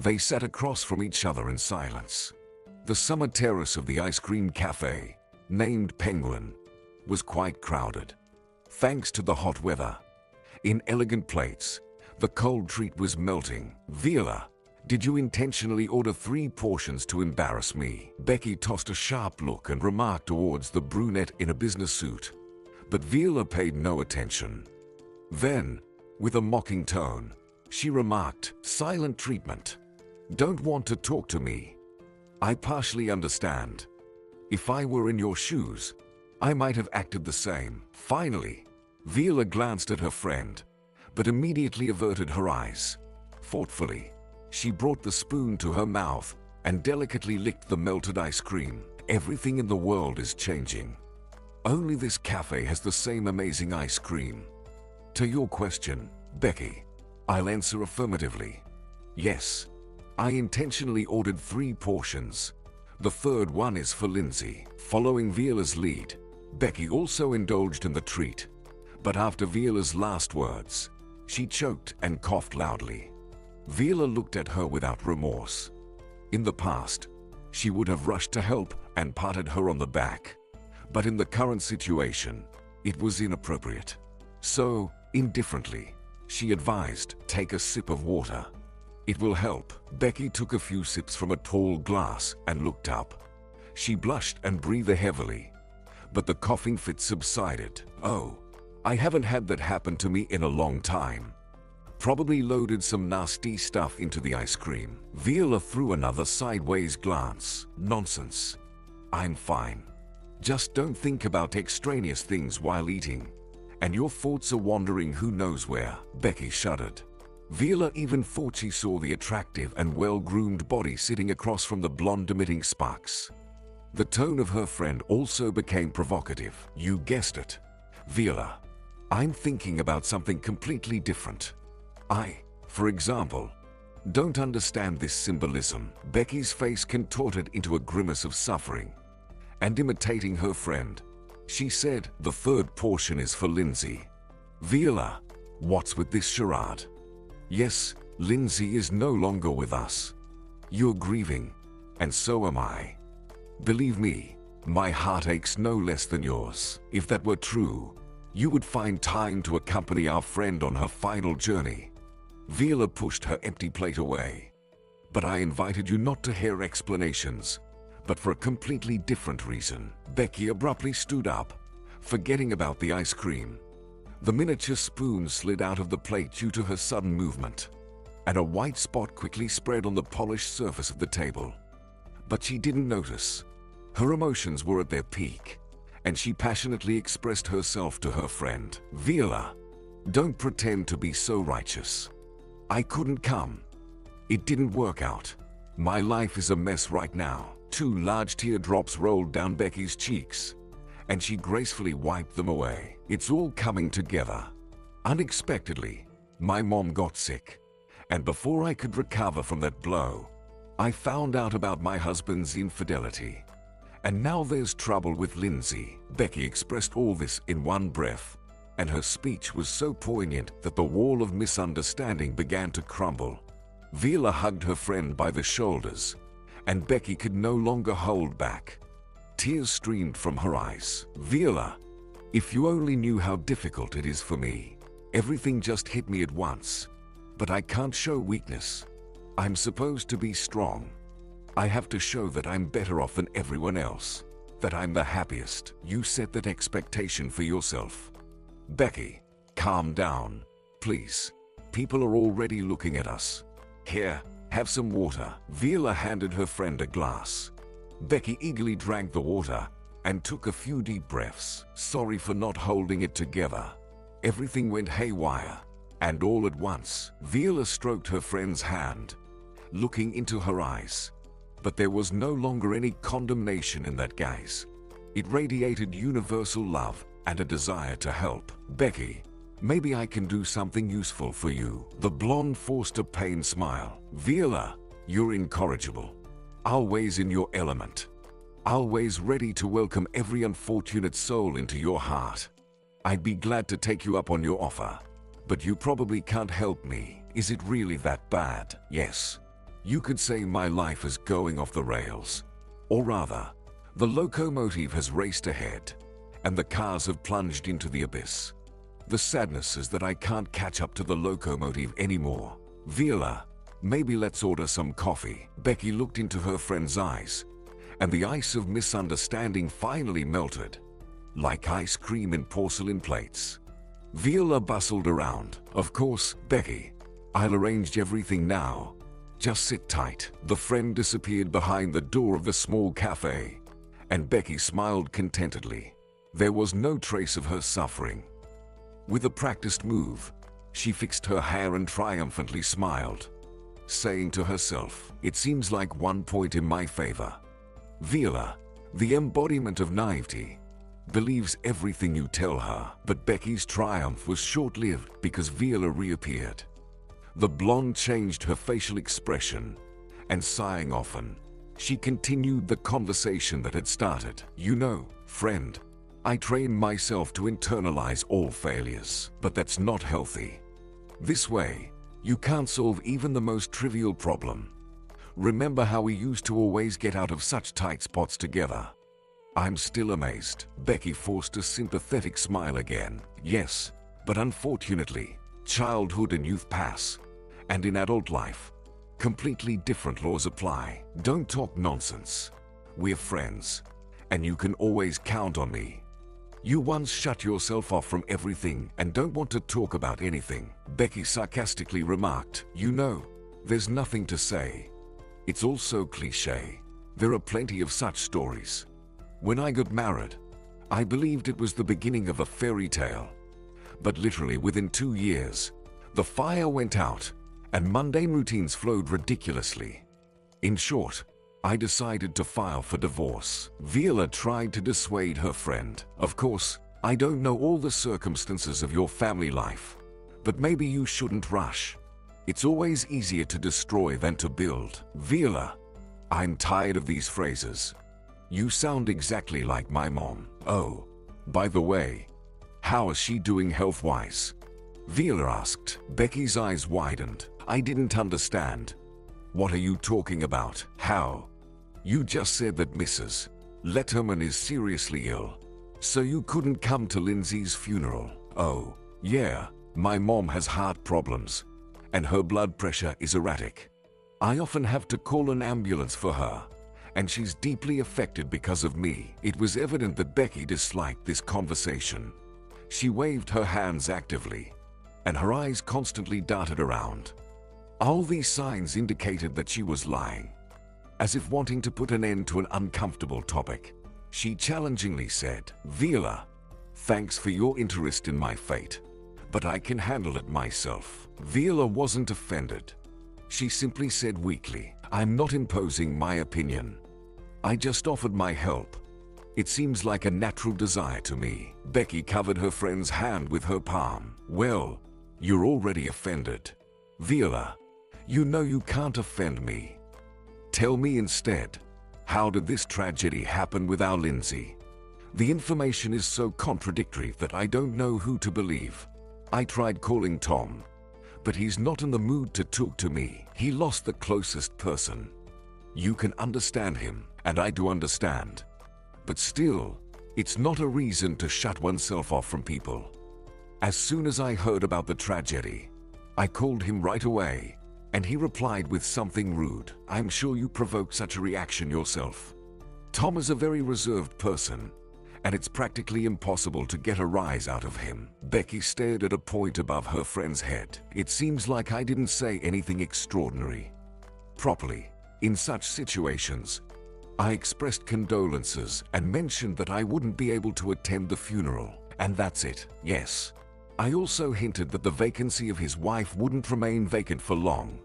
They sat across from each other in silence. The summer terrace of the ice cream cafe, named Penguin, was quite crowded, thanks to the hot weather. In elegant plates, the cold treat was melting. "Viola, did you intentionally order 3 portions to embarrass me?" Becky tossed a sharp look and remarked towards the brunette in a business suit, but Viola paid no attention. Then, with a mocking tone, she remarked, "Silent treatment. Don't want to talk to me. I partially understand. If I were in your shoes, I might have acted the same." Finally, Viola glanced at her friend, but immediately averted her eyes. Thoughtfully, she brought the spoon to her mouth and delicately licked the melted ice cream. Everything in the world is changing. Only this cafe has the same amazing ice cream. To your question, Becky, I'll answer affirmatively. Yes, I intentionally ordered 3 portions. The third one is for Lindsay. Following Viola's lead, Becky also indulged in the treat. But after Viola's last words, she choked and coughed loudly. Viola looked at her without remorse. In the past, she would have rushed to help and patted her on the back. But in the current situation, it was inappropriate. So, indifferently, she advised, "Take a sip of water. It will help." Becky took a few sips from a tall glass and looked up. She blushed and breathed heavily, but the coughing fit subsided. "Oh, I haven't had that happen to me in a long time. Probably loaded some nasty stuff into the ice cream." Viola threw another sideways glance. "Nonsense. I'm fine. Just don't think about extraneous things while eating, and your thoughts are wandering who knows where." Becky shuddered. Viola even thought she saw the attractive and well-groomed body sitting across from the blonde emitting sparks. The tone of her friend also became provocative. "You guessed it, Viola. I'm thinking about something completely different. I, for example, don't understand this symbolism." Becky's face contorted into a grimace of suffering, and imitating her friend, she said, "The third portion is for Lindsay." "Viola, what's with this charade? Yes, Lindsay is no longer with us. You're grieving, and so am I. Believe me, my heart aches no less than yours. If that were true, you would find time to accompany our friend on her final journey." Viola pushed her empty plate away. "But I invited you not to hear explanations, but for a completely different reason." Becky abruptly stood up, forgetting about the ice cream. The miniature spoon slid out of the plate due to her sudden movement, and a white spot quickly spread on the polished surface of the table. But she didn't notice. Her emotions were at their peak, and she passionately expressed herself to her friend. "Viola, don't pretend to be so righteous. I couldn't come. It didn't work out. My life is a mess right now." 2 large teardrops rolled down Becky's cheeks, and she gracefully wiped them away. "It's all coming together. Unexpectedly, my mom got sick, and before I could recover from that blow, I found out about my husband's infidelity. And now there's trouble with Lindsay." Becky expressed all this in one breath, and her speech was so poignant that the wall of misunderstanding began to crumble. Viola hugged her friend by the shoulders, and Becky could no longer hold back. Tears streamed from her eyes. "Viola, if you only knew how difficult it is for me. Everything just hit me at once. But I can't show weakness. I'm supposed to be strong. I have to show that I'm better off than everyone else, that I'm the happiest." You set that expectation for yourself. Becky, calm down, please. People are already looking at us. Here, have some water. Viola handed her friend a glass. Becky eagerly drank the water and took a few deep breaths. "Sorry for not holding it together. Everything went haywire, and all at once." Viola stroked her friend's hand, looking into her eyes. But there was no longer any condemnation in that gaze. It radiated universal love and a desire to help. "Becky, maybe I can do something useful for you." The blonde forced a pained smile. "Viola, you're incorrigible. Always in your element. Always ready to welcome every unfortunate soul into your heart. I'd be glad to take you up on your offer, but you probably can't help me. Is it really that bad?" "Yes. You could say my life is going off the rails. Or rather, the locomotive has raced ahead, and the cars have plunged into the abyss. The sadness is that I can't catch up to the locomotive anymore. Viola, maybe let's order some coffee. Becky looked into her friend's eyes, and the ice of misunderstanding finally melted, like ice cream in porcelain plates. Viola bustled around. Of course, Becky. I'll arrange everything now. Just sit tight. The friend disappeared behind the door of the small cafe, and Becky smiled contentedly. There was no trace of her suffering. With a practiced move, she fixed her hair and triumphantly smiled, saying to herself, "It seems like 1 point in my favor." Viola, the embodiment of naivety, believes everything you tell her. But Becky's triumph was short-lived because Viola reappeared. The blonde changed her facial expression, and sighing often, she continued the conversation that had started. "You know, friend, I train myself to internalize all failures, but that's not healthy. This way, you can't solve even the most trivial problem. Remember how we used to always get out of such tight spots together?" I'm still amazed. Becky forced a sympathetic smile again. "Yes, but unfortunately, childhood and youth pass, and in adult life, completely different laws apply. Don't talk nonsense. We're friends, and you can always count on me. You once shut yourself off from everything and don't want to talk about anything," Becky sarcastically remarked. "You know, there's nothing to say. It's all so cliché. There are plenty of such stories. When I got married, I believed it was the beginning of a fairy tale. But literally within 2 years, the fire went out and mundane routines flowed ridiculously. In short, I decided to file for divorce." Viola tried to dissuade her friend. "Of course, I don't know all the circumstances of your family life, but maybe you shouldn't rush. It's always easier to destroy than to build." "Viola, I'm tired of these phrases. You sound exactly like my mom. Oh, by the way, how is she doing health-wise?" Viola asked. Becky's eyes widened. "I didn't understand. What are you talking about? How? You just said that Mrs. Letterman is seriously ill, so you couldn't come to Lindsay's funeral." "Oh, yeah, my mom has heart problems, and her blood pressure is erratic. I often have to call an ambulance for her, and she's deeply affected because of me." It was evident that Becky disliked this conversation. She waved her hands actively, and her eyes constantly darted around. All these signs indicated that she was lying. As if wanting to put an end to an uncomfortable topic, she challengingly said, "Viola, thanks for your interest in my fate, but I can handle it myself." Viola wasn't offended. She simply said weakly, "I'm not imposing my opinion. I just offered my help. It seems like a natural desire to me." Becky covered her friend's hand with her palm. "Well, you're already offended. Viola, you know you can't offend me. Tell me instead, how did this tragedy happen with our Lindsay? The information is so contradictory that I don't know who to believe. I tried calling Tom, but he's not in the mood to talk to me. He lost the closest person. You can understand him, and I do understand. But still, it's not a reason to shut oneself off from people. As soon as I heard about the tragedy, I called him right away, and he replied with something rude. I'm sure you provoked such a reaction yourself. Tom is a very reserved person, and it's practically impossible to get a rise out of him." Becky stared at a point above her friend's head. "It seems like I didn't say anything extraordinary. Properly, in such situations, I expressed condolences and mentioned that I wouldn't be able to attend the funeral, and that's it. Yes. I also hinted that the vacancy of his wife wouldn't remain vacant for long.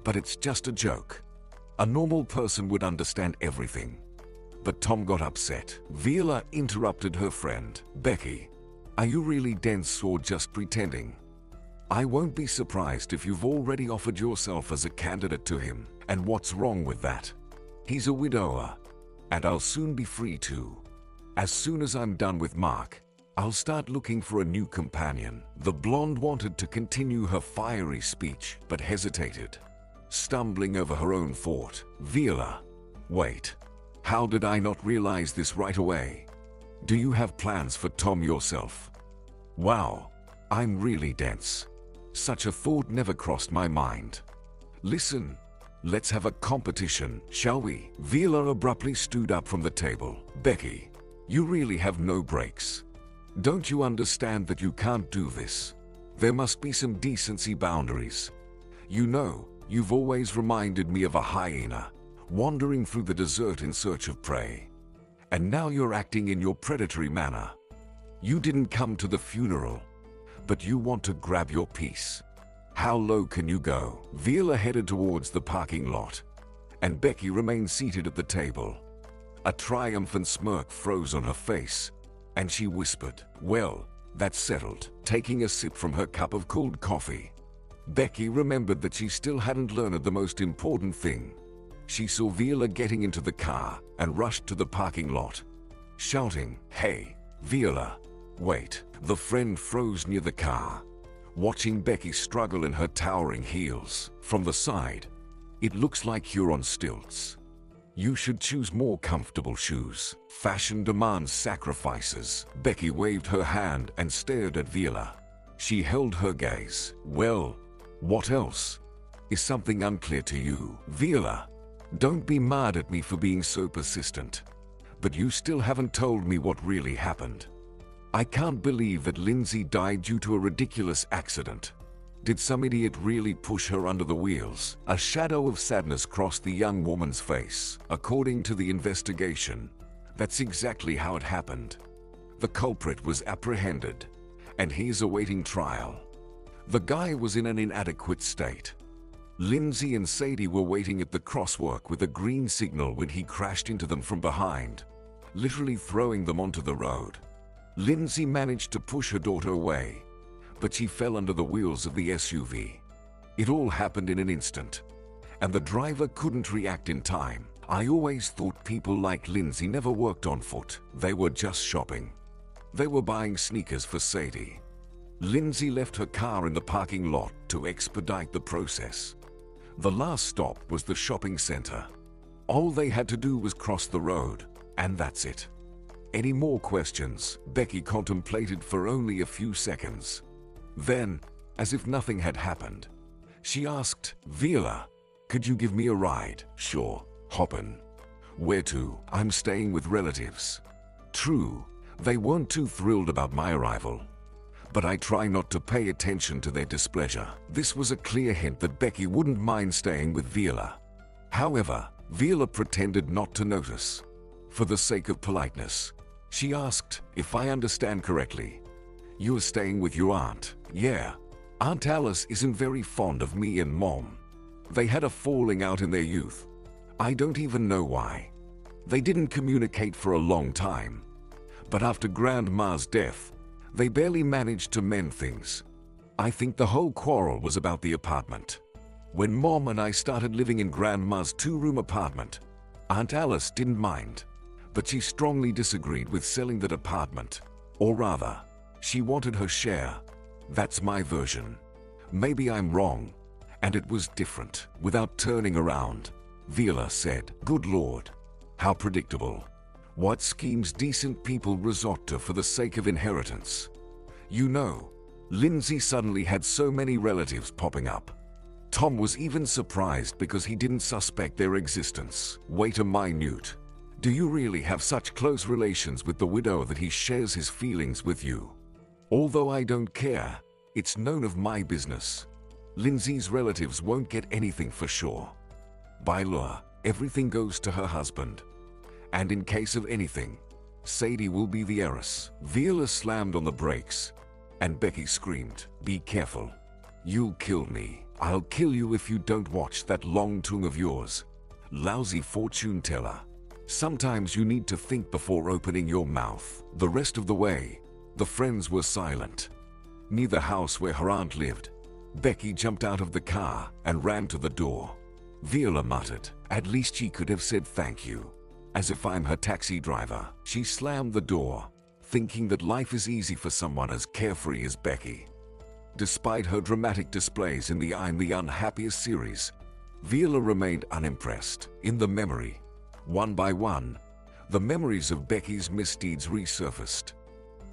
But it's just a joke. A normal person would understand everything." But Tom got upset. Viola interrupted her friend. "Becky, are you really dense or just pretending? I won't be surprised if you've already offered yourself as a candidate to him. And what's wrong with that? He's a widower, and I'll soon be free too. As soon as I'm done with Mark, I'll start looking for a new companion." The blonde wanted to continue her fiery speech, but hesitated. stumbling over her own thought. Viola, wait. How did I not realize this right away? Do you have plans for Tom yourself? Wow, I'm really dense. Such a thought never crossed my mind. Listen, let's have a competition, shall we? Viola abruptly stood up from the table. Becky, you really have no brakes. Don't you understand that you can't do this? There must be some decency boundaries. You know, you've always reminded me of a hyena, wandering through the desert in search of prey. And now you're acting in your predatory manner. You didn't come to the funeral, but you want to grab your piece. How low can you go? Viola headed towards the parking lot, and Becky remained seated at the table. A triumphant smirk froze on her face, and she whispered, "Well, that's settled." Taking a sip from her cup of cold coffee, Becky remembered that she still hadn't learned the most important thing. She saw Viola getting into the car and rushed to the parking lot, shouting, "Hey, Viola, wait." The friend froze near the car, watching Becky struggle in her towering heels. From the side, it looks like you're on stilts. You should choose more comfortable shoes. Fashion demands sacrifices. Becky waved her hand and stared at Viola. She held her gaze. Well, what else? Is something unclear to you? Viola, don't be mad at me for being so persistent, but you still haven't told me what really happened. I can't believe that Lindsay died due to a ridiculous accident. Did some idiot really push her under the wheels? A shadow of sadness crossed the young woman's face. According to the investigation, that's exactly how it happened. The culprit was apprehended, and he's awaiting trial. The guy was in an inadequate state. Lindsay and Sadie were waiting at the crosswalk with a green signal when he crashed into them from behind, literally throwing them onto the road. Lindsay managed to push her daughter away, but she fell under the wheels of the SUV. It all happened in an instant, and the driver couldn't react in time. I always thought people like Lindsay never worked on foot. They were just shopping. They were buying sneakers for Sadie. Lindsay left her car in the parking lot to expedite the process. The last stop was the shopping center. All they had to do was cross the road, and that's it. Any more questions? Becky contemplated for only a few seconds. Then, as if nothing had happened, she asked, "Viola, could you give me a ride?" "Sure, hop in." "Where to?" "I'm staying with relatives." True, they weren't too thrilled about my arrival, but I try not to pay attention to their displeasure. This was a clear hint that Becky wouldn't mind staying with Viola. However, Viola pretended not to notice. For the sake of politeness, she asked, "If I understand correctly, you're staying with your aunt?" "Yeah. Aunt Alice isn't very fond of me and Mom. They had a falling out in their youth. I don't even know why. They didn't communicate for a long time. But after Grandma's death, they barely managed to mend things. I think the whole quarrel was about the apartment. When Mom and I started living in Grandma's two-room apartment, Aunt Alice didn't mind, but she strongly disagreed with selling that apartment. Or rather, she wanted her share. That's my version. Maybe I'm wrong, and it was different." Without turning around, Viola said, "Good Lord, how predictable. What schemes decent people resort to for the sake of inheritance." You know, Lindsay suddenly had so many relatives popping up. Tom was even surprised because he didn't suspect their existence. Wait a minute. Do you really have such close relations with the widow that he shares his feelings with you? Although I don't care, it's none of my business. Lindsay's relatives won't get anything for sure. By law, everything goes to her husband. And in case of anything, Sadie will be the heiress. Viola slammed on the brakes, and Becky screamed, "Be careful. You'll kill me. I'll kill you if you don't watch that long tongue of yours. Lousy fortune teller. Sometimes you need to think before opening your mouth." The rest of the way, the friends were silent. Near the house where her aunt lived, Becky jumped out of the car and ran to the door. Viola muttered, "At least she could have said thank you. As if I'm her taxi driver." She slammed the door, thinking that life is easy for someone as carefree as Becky. Despite her dramatic displays in the I'm the Unhappiest series, Viola remained unimpressed. In the memory, one by one, the memories of Becky's misdeeds resurfaced.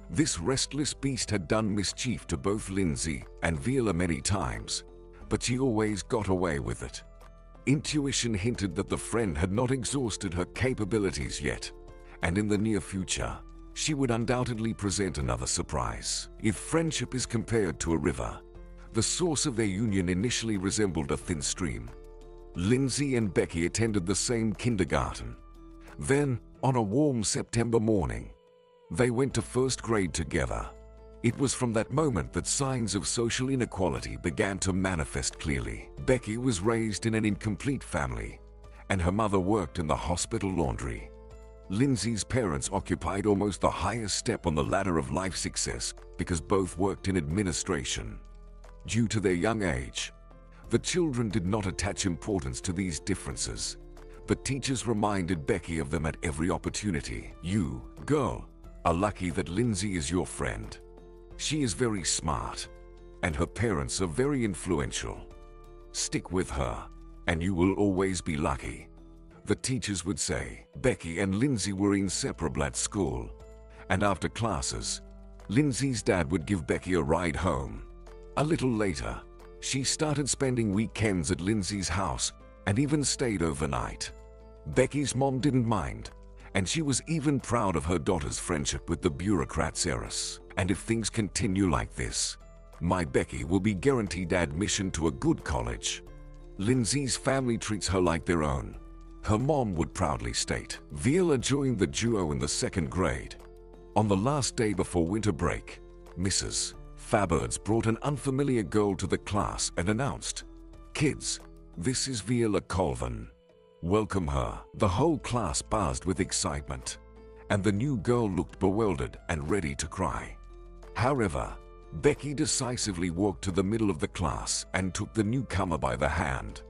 This restless beast had done mischief to both Lindsay and Viola many times, but she always got away with it. Intuition hinted that the friend had not exhausted her capabilities yet, and in the near future, she would undoubtedly present another surprise. If friendship is compared to a river, the source of their union initially resembled a thin stream. Lindsay and Becky attended the same kindergarten. Then, on a warm September morning, they went to first grade together. It was from that moment that signs of social inequality began to manifest clearly. Becky was raised in an incomplete family, and her mother worked in the hospital laundry. Lindsay's parents occupied almost the highest step on the ladder of life success because both worked in administration. Due to their young age, the children did not attach importance to these differences, but teachers reminded Becky of them at every opportunity. You, girl, are lucky that Lindsay is your friend. She is very smart, and her parents are very influential. Stick with her, and you will always be lucky, the teachers would say. Becky and Lindsay were inseparable at school, and after classes, Lindsay's dad would give Becky a ride home. A little later, she started spending weekends at Lindsay's house and even stayed overnight. Becky's mom didn't mind, and she was even proud of her daughter's friendship with the bureaucrat's heiress. And if things continue like this, my Becky will be guaranteed admission to a good college. Lindsay's family treats her like their own, her mom would proudly state. Viola joined the duo in the second grade. On the last day before winter break, Mrs. Fabbirds brought an unfamiliar girl to the class and announced, "Kids, this is Viola Colvin. Welcome her." The whole class buzzed with excitement, and the new girl looked bewildered and ready to cry. However, Becky decisively walked to the middle of the class and took the newcomer by the hand.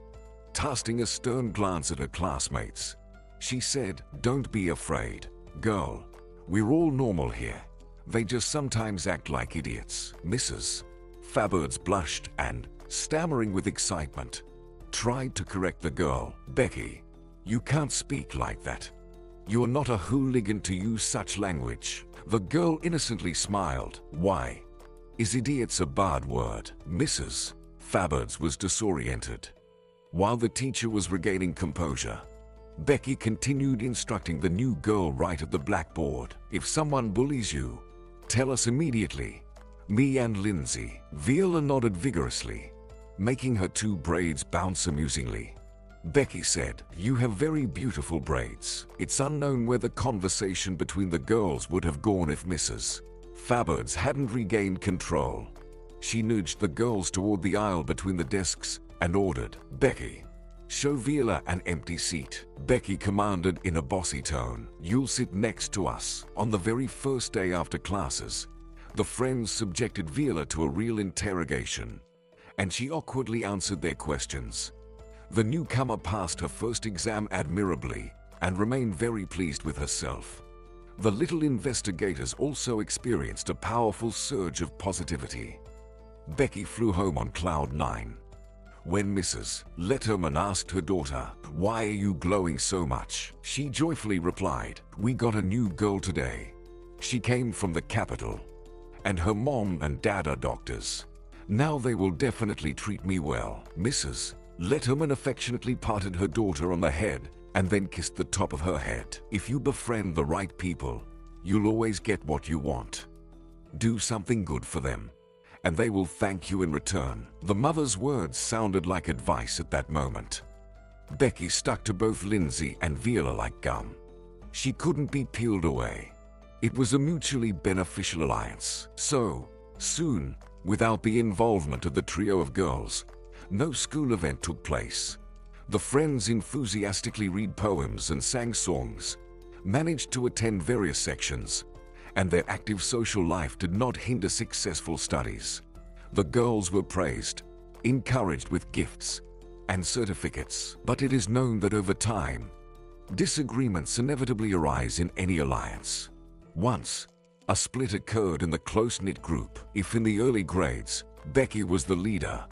Casting a stern glance at her classmates, she said, "Don't be afraid, girl. We're all normal here. They just sometimes act like idiots." Mrs. Fabbirds blushed and, stammering with excitement, tried to correct the girl. "Becky, you can't speak like that. You're not a hooligan to use such language." The girl innocently smiled. "Why? Is idiot's a bad word?" Mrs. Fabbirds was disoriented. While the teacher was regaining composure, Becky continued instructing the new girl right at the blackboard. "If someone bullies you, tell us immediately. Me and Lindsay." Viola nodded vigorously, making her two braids bounce amusingly. Becky said, "You have very beautiful braids." It's unknown where the conversation between the girls would have gone if Mrs. Fabbirds hadn't regained control. She nudged the girls toward the aisle between the desks and ordered, "Becky, show Viola an empty seat." Becky commanded in a bossy tone, "You'll sit next to us." On the very first day after classes, the friends subjected Viola to a real interrogation, and she awkwardly answered their questions. The newcomer passed her first exam admirably and remained very pleased with herself. The little investigators also experienced a powerful surge of positivity. Becky flew home on cloud 9. When Mrs. Letterman asked her daughter, "Why are you glowing so much?" she joyfully replied, "We got a new girl today. She came from the capital, and her mom and dad are doctors. Now they will definitely treat me well." Mrs. Letterman affectionately patted her daughter on the head and then kissed the top of her head. "If you befriend the right people, you'll always get what you want. Do something good for them, and they will thank you in return." The mother's words sounded like advice at that moment. Becky stuck to both Lindsay and Viola like gum. She couldn't be peeled away. It was a mutually beneficial alliance. So, soon, without the involvement of the trio of girls, no school event took place. The friends enthusiastically read poems and sang songs, managed to attend various sections, and their active social life did not hinder successful studies. The girls were praised, encouraged with gifts and certificates. But it is known that over time, disagreements inevitably arise in any alliance. Once, a split occurred in the close-knit group. If in the early grades, Becky was the leader,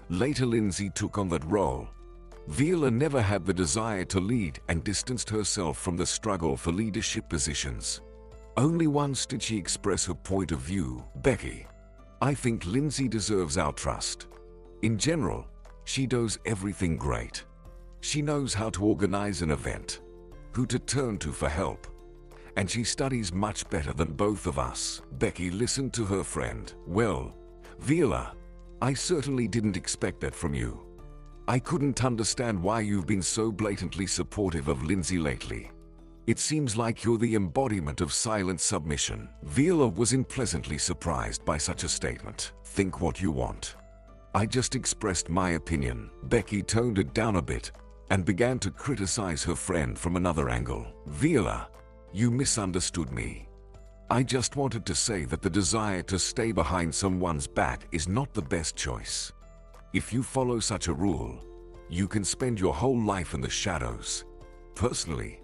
later Lindsay took on that role. Viola never had the desire to lead and distanced herself from the struggle for leadership positions. Only once did she express her point of view. Becky, I think Lindsay deserves our trust. In general, she does everything great. She knows how to organize an event, who to turn to for help, and she studies much better than both of us. Becky listened to her friend. Well, Viola, I certainly didn't expect that from you. I couldn't understand why you've been so blatantly supportive of Lindsay lately. It seems like you're the embodiment of silent submission. Viola wasn't pleasantly surprised by such a statement. Think what you want. I just expressed my opinion. Becky toned it down a bit and began to criticize her friend from another angle. Viola, you misunderstood me. I just wanted to say that the desire to stay behind someone's back is not the best choice. If you follow such a rule, you can spend your whole life in the shadows. Personally,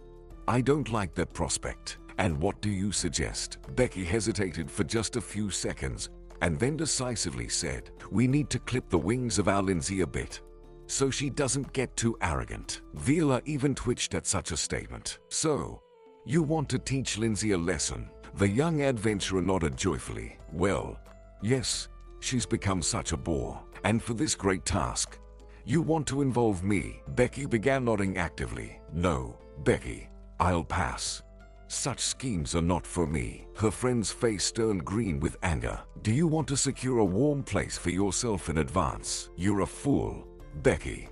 I don't like that prospect. And what do you suggest? Becky hesitated for just a few seconds and then decisively said, we need to clip the wings of our Lindsay a bit, so she doesn't get too arrogant. Viola even twitched at such a statement. So, you want to teach Lindsay a lesson? The young adventurer nodded joyfully. Well, yes, she's become such a bore. And for this great task, you want to involve me? Becky began nodding actively. No, Becky, I'll pass. Such schemes are not for me. Her friend's face turned green with anger. Do you want to secure a warm place for yourself in advance? You're a fool, Becky.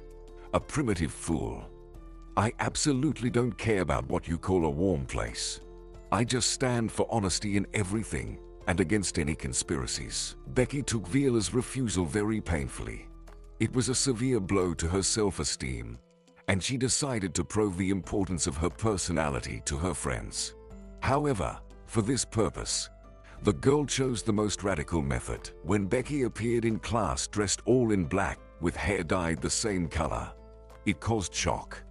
A primitive fool. I absolutely don't care about what you call a warm place. I just stand for honesty in everything and against any conspiracies. Becky took Viola's refusal very painfully. It was a severe blow to her self-esteem, and she decided to prove the importance of her personality to her friends. However, for this purpose, the girl chose the most radical method. When Becky appeared in class dressed all in black with hair dyed the same color, it caused shock.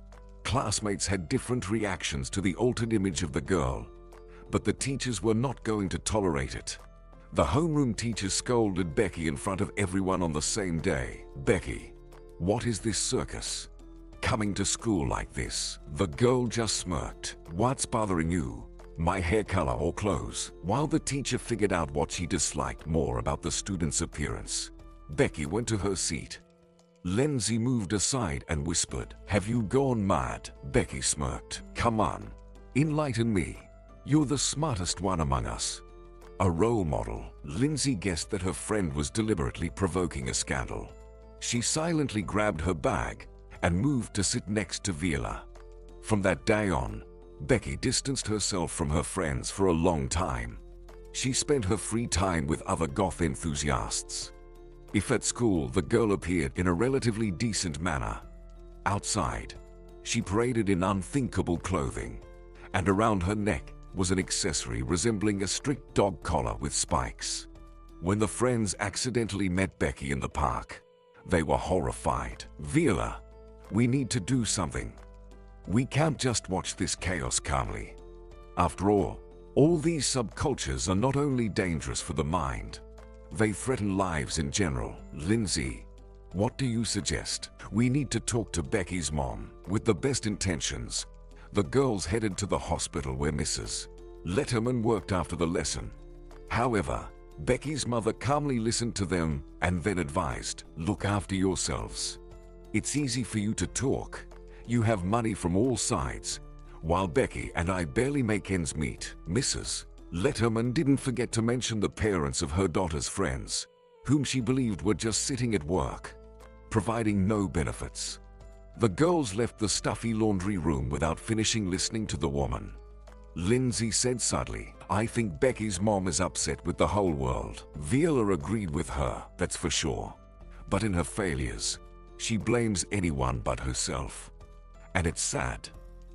Classmates had different reactions to the altered image of the girl, but the teachers were not going to tolerate it. The homeroom teacher scolded Becky in front of everyone on the same day. Becky, what is this circus? Coming to school like this? The girl just smirked. What's bothering you? My hair color or clothes? While the teacher figured out what she disliked more about the student's appearance, Becky went to her seat. Lindsay moved aside and whispered, have you gone mad? Becky smirked. Come on, enlighten me. You're the smartest one among us. A role model. Lindsay guessed that her friend was deliberately provoking a scandal. She silently grabbed her bag and moved to sit next to Viola. From that day on, Becky distanced herself from her friends for a long time. She spent her free time with other goth enthusiasts. If at school the girl appeared in a relatively decent manner, outside, she paraded in unthinkable clothing, and around her neck was an accessory resembling a strict dog collar with spikes. When the friends accidentally met Becky in the park, they were horrified. Viola, we need to do something. We can't just watch this chaos calmly. After all these subcultures are not only dangerous for the mind, they threaten lives in general. Lindsay, what do you suggest? We need to talk to Becky's mom. With the best intentions, the girls headed to the hospital where Mrs. Letterman worked after the lesson. However, Becky's mother calmly listened to them and then advised, look after yourselves. It's easy for you to talk. You have money from all sides, while Becky and I barely make ends meet. Mrs. Letterman didn't forget to mention the parents of her daughter's friends, whom she believed were just sitting at work, providing no benefits. The girls left the stuffy laundry room without finishing listening to the woman. Lindsay said sadly, I think Becky's mom is upset with the whole world. Viola agreed with her, that's for sure. But in her failures, she blames anyone but herself. And it's sad.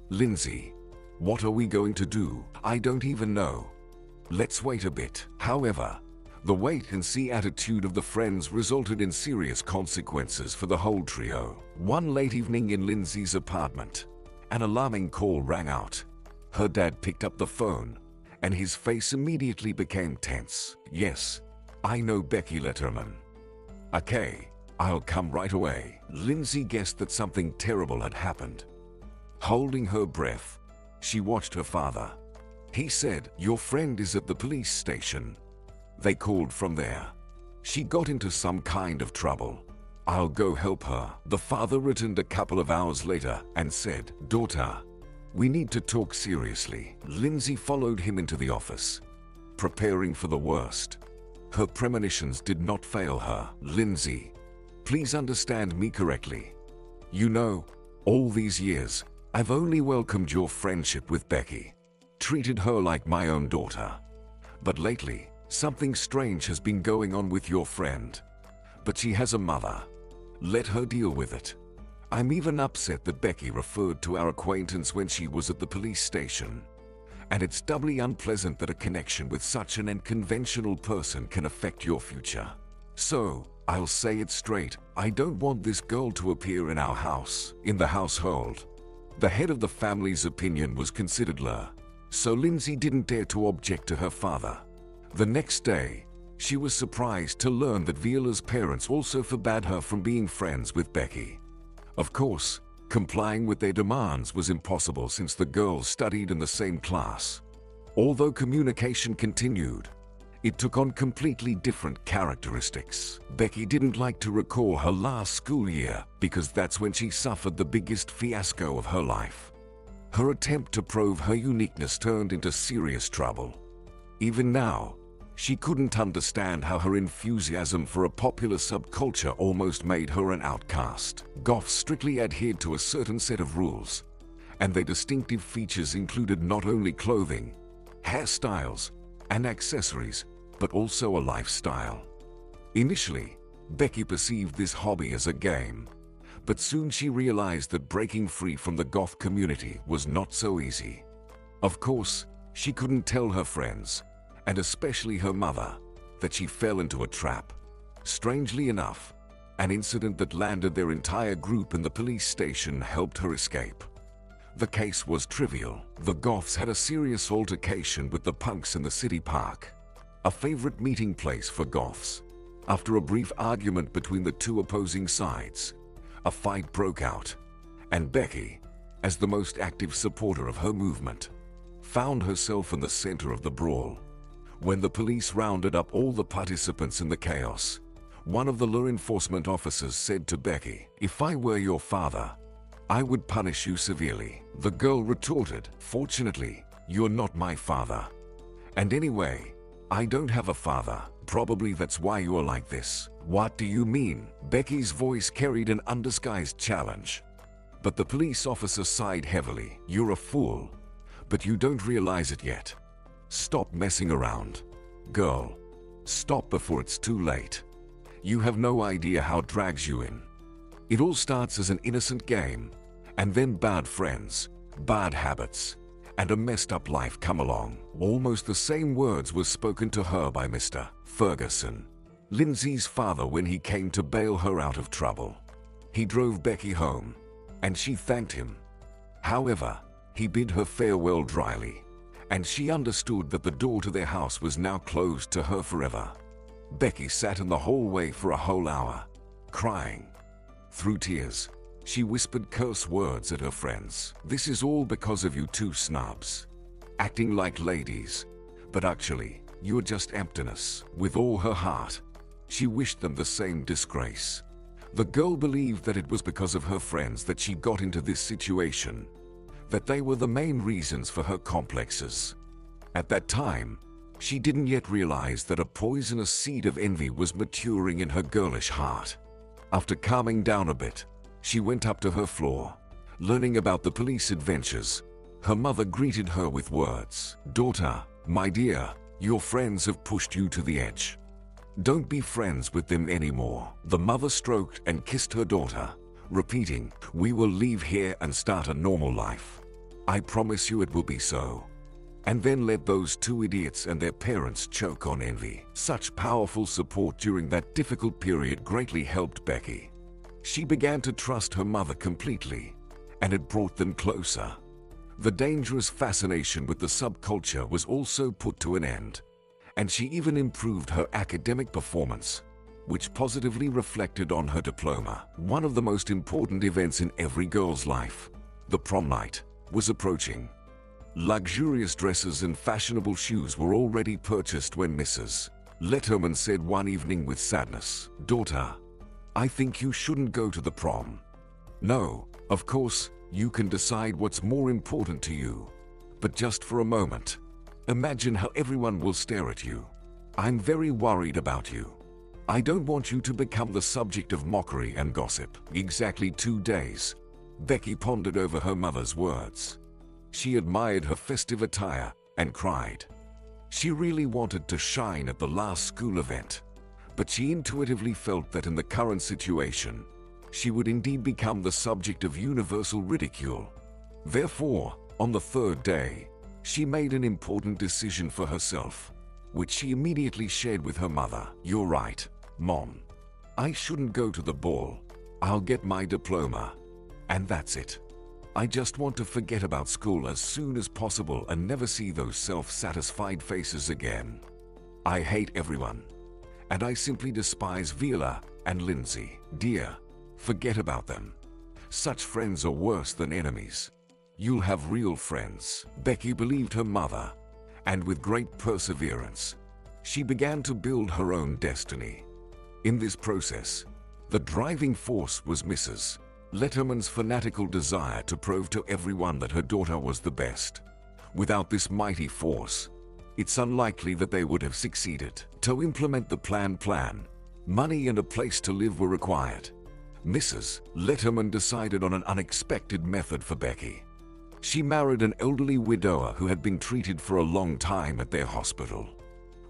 Lindsay, what are we going to do? I don't even know. Let's wait a bit. However, the wait-and-see attitude of the friends resulted in serious consequences for the whole trio. One late evening in Lindsay's apartment, an alarming call rang out. Her dad picked up the phone, and his face immediately became tense. Yes, I know Becky Letterman. Okay, "I'll come right away." Lindsay guessed that something terrible had happened. Holding her breath, she watched her father. He said, "Your friend is at the police station." They called from there. She got into some kind of trouble. "I'll go help her." The father returned a couple of hours later and said, "Daughter, we need to talk seriously." Lindsay followed him into the office, preparing for the worst. Her premonitions did not fail her. "Lindsay, please understand me correctly. You know, all these years, I've only welcomed your friendship with Becky, treated her like my own daughter. But lately, something strange has been going on with your friend. But she has a mother. Let her deal with it. I'm even upset that Becky referred to our acquaintance when she was at the police station. And it's doubly unpleasant that a connection with such an unconventional person can affect your future. So, I'll say it straight, I don't want this girl to appear in our house." In the household, the head of the family's opinion was considered low, so Lindsay didn't dare to object to her father. The next day, she was surprised to learn that Viola's parents also forbade her from being friends with Becky. Of course, complying with their demands was impossible since the girls studied in the same class. Although communication continued, it took on completely different characteristics. Becky didn't like to recall her last school year because that's when she suffered the biggest fiasco of her life. Her attempt to prove her uniqueness turned into serious trouble. Even now, she couldn't understand how her enthusiasm for a popular subculture almost made her an outcast. Goths strictly adhered to a certain set of rules, and their distinctive features included not only clothing, hairstyles, and accessories, but also a lifestyle. Initially, Becky perceived this hobby as a game, but soon she realized that breaking free from the goth community was not so easy. Of course, she couldn't tell her friends, and especially her mother, that she fell into a trap. Strangely enough, an incident that landed their entire group in the police station helped her escape. The case was trivial. The goths had a serious altercation with the punks in the city park, a favorite meeting place for goths. After a brief argument between the two opposing sides, a fight broke out, and Becky, as the most active supporter of her movement, found herself in the center of the brawl. When the police rounded up all the participants in the chaos, one of the law enforcement officers said to Becky, "If I were your father, I would punish you severely." The girl retorted, "Fortunately, you're not my father. And anyway, I don't have a father. Probably that's why you're like this." "What do you mean?" Becky's voice carried an undisguised challenge. But the police officer sighed heavily. "You're a fool, but you don't realize it yet. Stop messing around. Girl, stop before it's too late. You have no idea how it drags you in. It all starts as an innocent game, and then bad friends, bad habits, and a messed up life come along." Almost the same words were spoken to her by Mr. Ferguson, Lindsay's father, when he came to bail her out of trouble. He drove Becky home, and she thanked him. However, he bid her farewell dryly, and she understood that the door to their house was now closed to her forever. Becky sat in the hallway for a whole hour, crying. Through tears, she whispered curse words at her friends. "This is all because of you two snobs. Acting like ladies, but actually, you're just emptiness." With all her heart, she wished them the same disgrace. The girl believed that it was because of her friends that she got into this situation, that they were the main reasons for her complexes. At that time, she didn't yet realize that a poisonous seed of envy was maturing in her girlish heart. After calming down a bit, she went up to her floor. Learning about the police adventures, her mother greeted her with words. "Daughter, my dear, your friends have pushed you to the edge. Don't be friends with them anymore." The mother stroked and kissed her daughter, repeating, "We will leave here and start a normal life. I promise you it will be so." And then let those two idiots and their parents choke on envy. Such powerful support during that difficult period greatly helped Becky. She began to trust her mother completely, and it brought them closer. The dangerous fascination with the subculture was also put to an end, and she even improved her academic performance. which positively reflected on her diploma. One of the most important events in every girl's life, the prom night, was approaching. Luxurious dresses and fashionable shoes were already purchased when Mrs. Letterman said one evening with sadness, "Daughter, I think you shouldn't go to the prom. No, of course, you can decide what's more important to you. But just for a moment, imagine how everyone will stare at you. I'm very worried about you. I don't want you to become the subject of mockery and gossip." Exactly 2 days, Becky pondered over her mother's words. She admired her festive attire and cried. She really wanted to shine at the last school event, but she intuitively felt that in the current situation, she would indeed become the subject of universal ridicule. Therefore, on the 3rd day, she made an important decision for herself, which she immediately shared with her mother. "You're right, Mom. I shouldn't go to the ball. I'll get my diploma. And that's it. I just want to forget about school as soon as possible and never see those self-satisfied faces again. I hate everyone. And I simply despise Viola and Lindsay. Dear, forget about them. Such friends are worse than enemies. You'll have real friends." Becky believed her mother, and with great perseverance, she began to build her own destiny. In this process, the driving force was Mrs. Letterman's fanatical desire to prove to everyone that her daughter was the best. Without this mighty force, it's unlikely that they would have succeeded. To implement the plan, money and a place to live were required. Mrs. Letterman decided on an unexpected method for Becky. She married an elderly widower who had been treated for a long time at their hospital.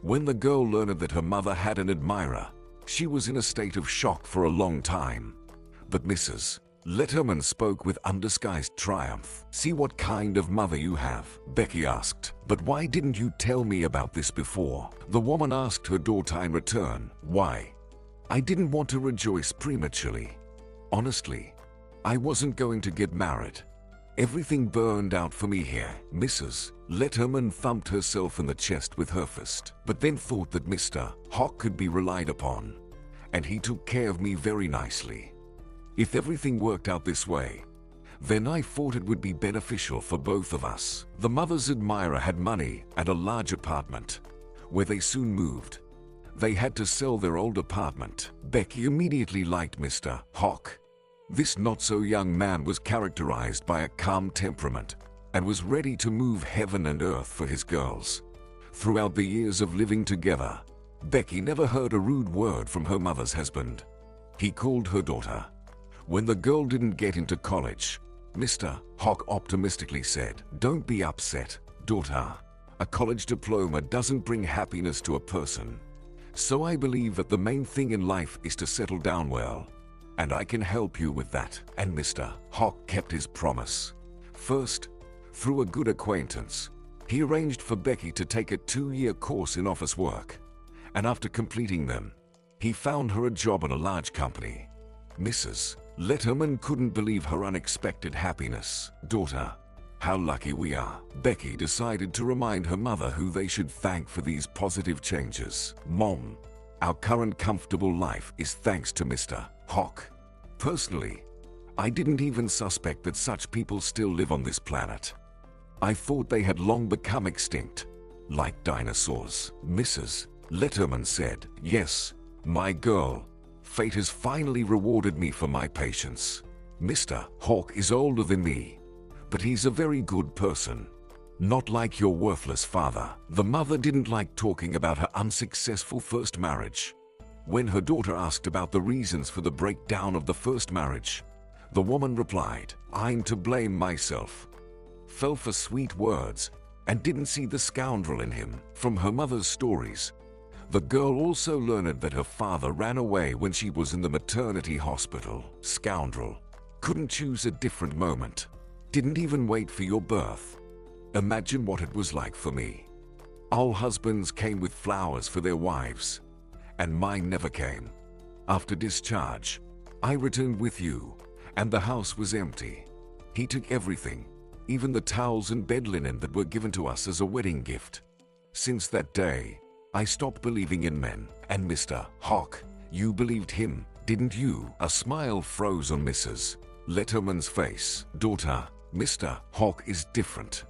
When the girl learned that her mother had an admirer, she was in a state of shock for a long time. But Mrs. Letterman spoke with undisguised triumph. "See what kind of mother you have," Becky asked. "But why didn't you tell me about this before?" The woman asked her daughter in return. "Why? I didn't want to rejoice prematurely. Honestly, I wasn't going to get married. Everything burned out for me here." Mrs. Letterman thumped herself in the chest with her fist, but then thought that Mr. Hawk could be relied upon, and he took care of me very nicely. If everything worked out this way, then I thought it would be beneficial for both of us. The mother's admirer had money and a large apartment, where they soon moved. They had to sell their old apartment. Becky immediately liked Mr. Hawk. This not-so-young man was characterized by a calm temperament and was ready to move heaven and earth for his girls. Throughout the years of living together, Becky never heard a rude word from her mother's husband. He called her daughter. When the girl didn't get into college, Mr. Hawk optimistically said, "Don't be upset, daughter. A college diploma doesn't bring happiness to a person. So I believe that the main thing in life is to settle down well, and I can help you with that." And Mr. Hawk kept his promise. First, through a good acquaintance, he arranged for Becky to take a 2-year course in office work, and after completing them, he found her a job in a large company. Mrs. Letterman couldn't believe her unexpected happiness. "Daughter, how lucky we are." Becky decided to remind her mother who they should thank for these positive changes. "Mom, our current comfortable life is thanks to Mr. Hawk. Personally, I didn't even suspect that such people still live on this planet. I thought they had long become extinct, like dinosaurs." Mrs. Letterman said, "Yes, my girl. Fate has finally rewarded me for my patience. Mr. Hawk is older than me, but he's a very good person. Not like your worthless father." The mother didn't like talking about her unsuccessful first marriage. When her daughter asked about the reasons for the breakdown of the first marriage, the woman replied, "I'm to blame myself." Fell for sweet words and didn't see the scoundrel in him. From her mother's stories, the girl also learned that her father ran away when she was in the maternity hospital. Scoundrel. Couldn't choose a different moment. Didn't even wait for your birth. Imagine what it was like for me. All husbands came with flowers for their wives, and mine never came. After discharge, I returned with you, and the house was empty. He took everything, even the towels and bed linen that were given to us as a wedding gift. Since that day, I stopped believing in men." And Mr. Hawk, You believed him, didn't you? A smile froze on Mrs. Letterman's face. Daughter, Mr. Hawk is different.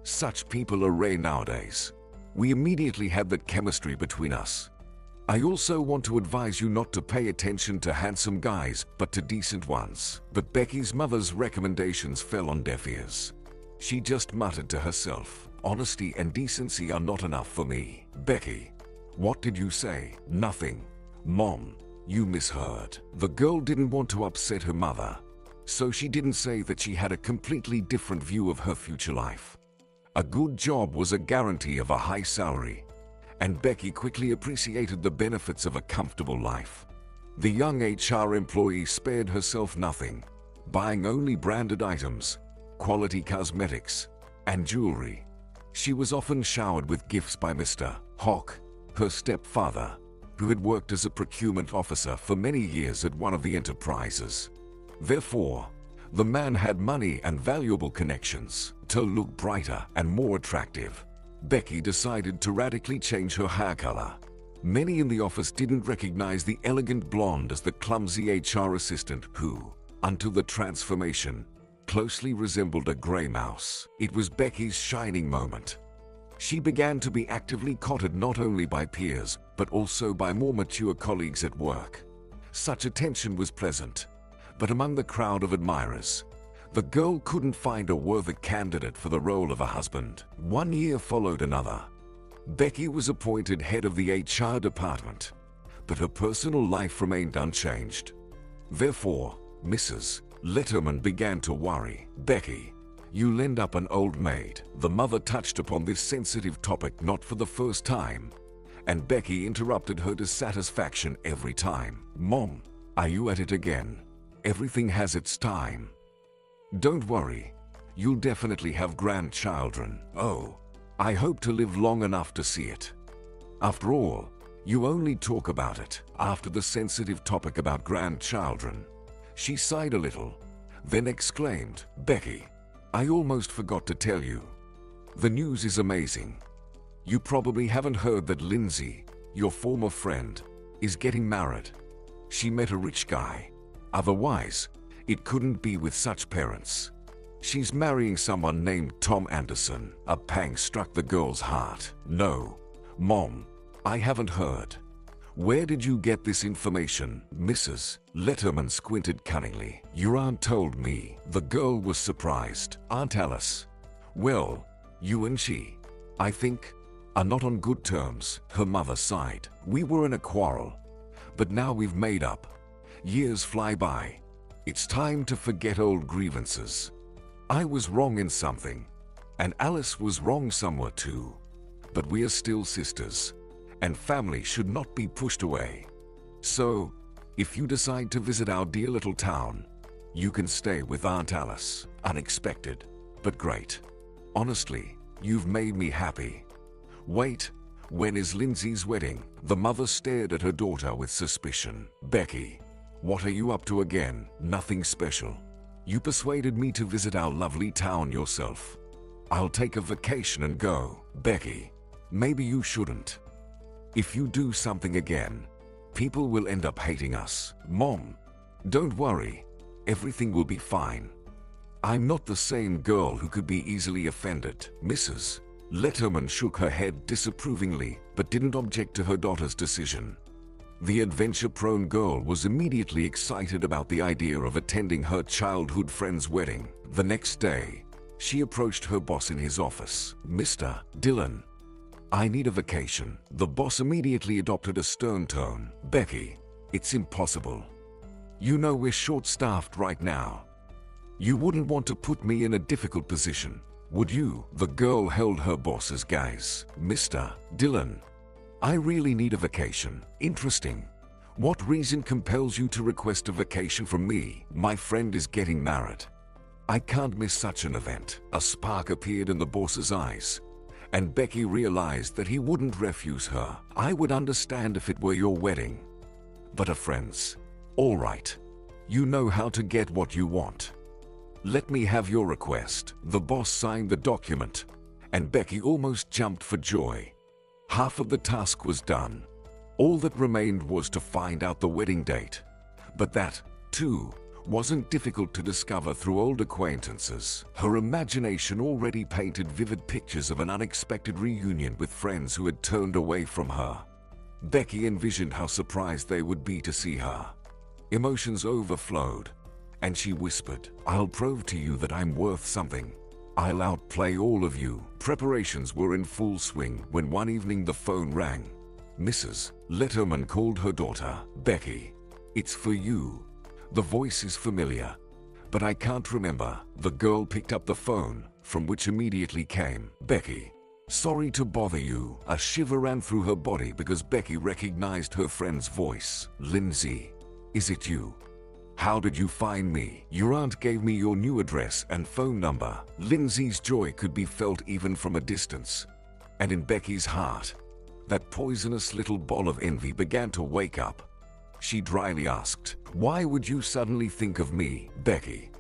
Such people are rare nowadays. We immediately had that chemistry between us. I also want to advise you not to pay attention to handsome guys, but to decent ones. But Becky's mother's recommendations fell on deaf ears. She just muttered to herself, honesty and decency are not enough for me. Becky, what did you say? Nothing. Mom, you misheard. The girl didn't want to upset her mother, so she didn't say that she had a completely different view of her future life. A good job was a guarantee of a high salary, and Becky quickly appreciated the benefits of a comfortable life. The young HR employee spared herself nothing, buying only branded items, quality cosmetics, and jewelry. She was often showered with gifts by Mr. Hawk, her stepfather, who had worked as a procurement officer for many years at one of the enterprises. Therefore, the man had money and valuable connections. To look brighter and more attractive, Becky decided to radically change her hair color. Many in the office didn't recognize the elegant blonde as the clumsy HR assistant who, until the transformation, closely resembled a gray mouse. It was Becky's shining moment. She began to be actively courted not only by peers, but also by more mature colleagues at work. Such attention was pleasant, but among the crowd of admirers, the girl couldn't find a worthy candidate for the role of a husband. 1 year followed another. Becky was appointed head of the HR department, but her personal life remained unchanged. Therefore, Mrs. Letterman began to worry. Becky, you'll end up an old maid. The mother touched upon this sensitive topic not for the first time, and Becky interrupted her dissatisfaction every time. Mom, are you at it again? Everything has its time. Don't worry, you'll definitely have grandchildren. Oh, I hope to live long enough to see it. After all, you only talk about it. After the sensitive topic about grandchildren, she sighed a little, then exclaimed, Becky, I almost forgot to tell you. The news is amazing. You probably haven't heard that Lindsay, your former friend, is getting married. She met a rich guy. Otherwise, it couldn't be with such parents. She's marrying someone named Tom Anderson. A pang struck the girl's heart. No, Mom, I haven't heard. Where did you get this information? Mrs. Letterman squinted cunningly. Your aunt told me. The girl was surprised. Aunt Alice. Well, you and she, I think, are not on good terms. Her mother sighed. We were in a quarrel, but now we've made up. Years fly by. It's time to forget old grievances. I was wrong in something, and Alice was wrong somewhere too. But we are still sisters, and family should not be pushed away. So, if you decide to visit our dear little town, you can stay with Aunt Alice. Unexpected, but great. Honestly, you've made me happy. Wait, when is Lindsay's wedding? The mother stared at her daughter with suspicion. Becky, what are you up to again? Nothing special. You persuaded me to visit our lovely town yourself. I'll take a vacation and go. Becky, maybe you shouldn't. If you do something again, people will end up hating us. Mom, don't worry. Everything will be fine. I'm not the same girl who could be easily offended. Mrs. Letterman shook her head disapprovingly, but didn't object to her daughter's decision. The adventure-prone girl was immediately excited about the idea of attending her childhood friend's wedding. The next day, she approached her boss in his office. Mr. Dillon, I need a vacation. The boss immediately adopted a stern tone. Becky, it's impossible. You know we're short-staffed right now. You wouldn't want to put me in a difficult position, would you? The girl held her boss's gaze. Mr. Dillon, I really need a vacation. Interesting. What reason compels you to request a vacation from me? My friend is getting married. I can't miss such an event. A spark appeared in the boss's eyes, and Becky realized that he wouldn't refuse her. I would understand if it were your wedding, but a friend's. All right. You know how to get what you want. Let me have your request. The boss signed the document, and Becky almost jumped for joy. Half of the task was done. All that remained was to find out the wedding date. But that, too, wasn't difficult to discover through old acquaintances. Her imagination already painted vivid pictures of an unexpected reunion with friends who had turned away from her. Becky envisioned how surprised they would be to see her. Emotions overflowed, and she whispered, "I'll prove to you that I'm worth something. I'll outplay all of you." Preparations were in full swing when one evening the phone rang. Mrs. Letterman called her daughter. "Becky, it's for you. The voice is familiar, but I can't remember." The girl picked up the phone, from which immediately came, "Becky, sorry to bother you." A shiver ran through her body because Becky recognized her friend's voice. "Lindsay, is it you? How did you find me?" "Your aunt gave me your new address and phone number." Lindsay's joy could be felt even from a distance. And in Becky's heart, that poisonous little ball of envy began to wake up. She dryly asked, "Why would you suddenly think of me, Becky?"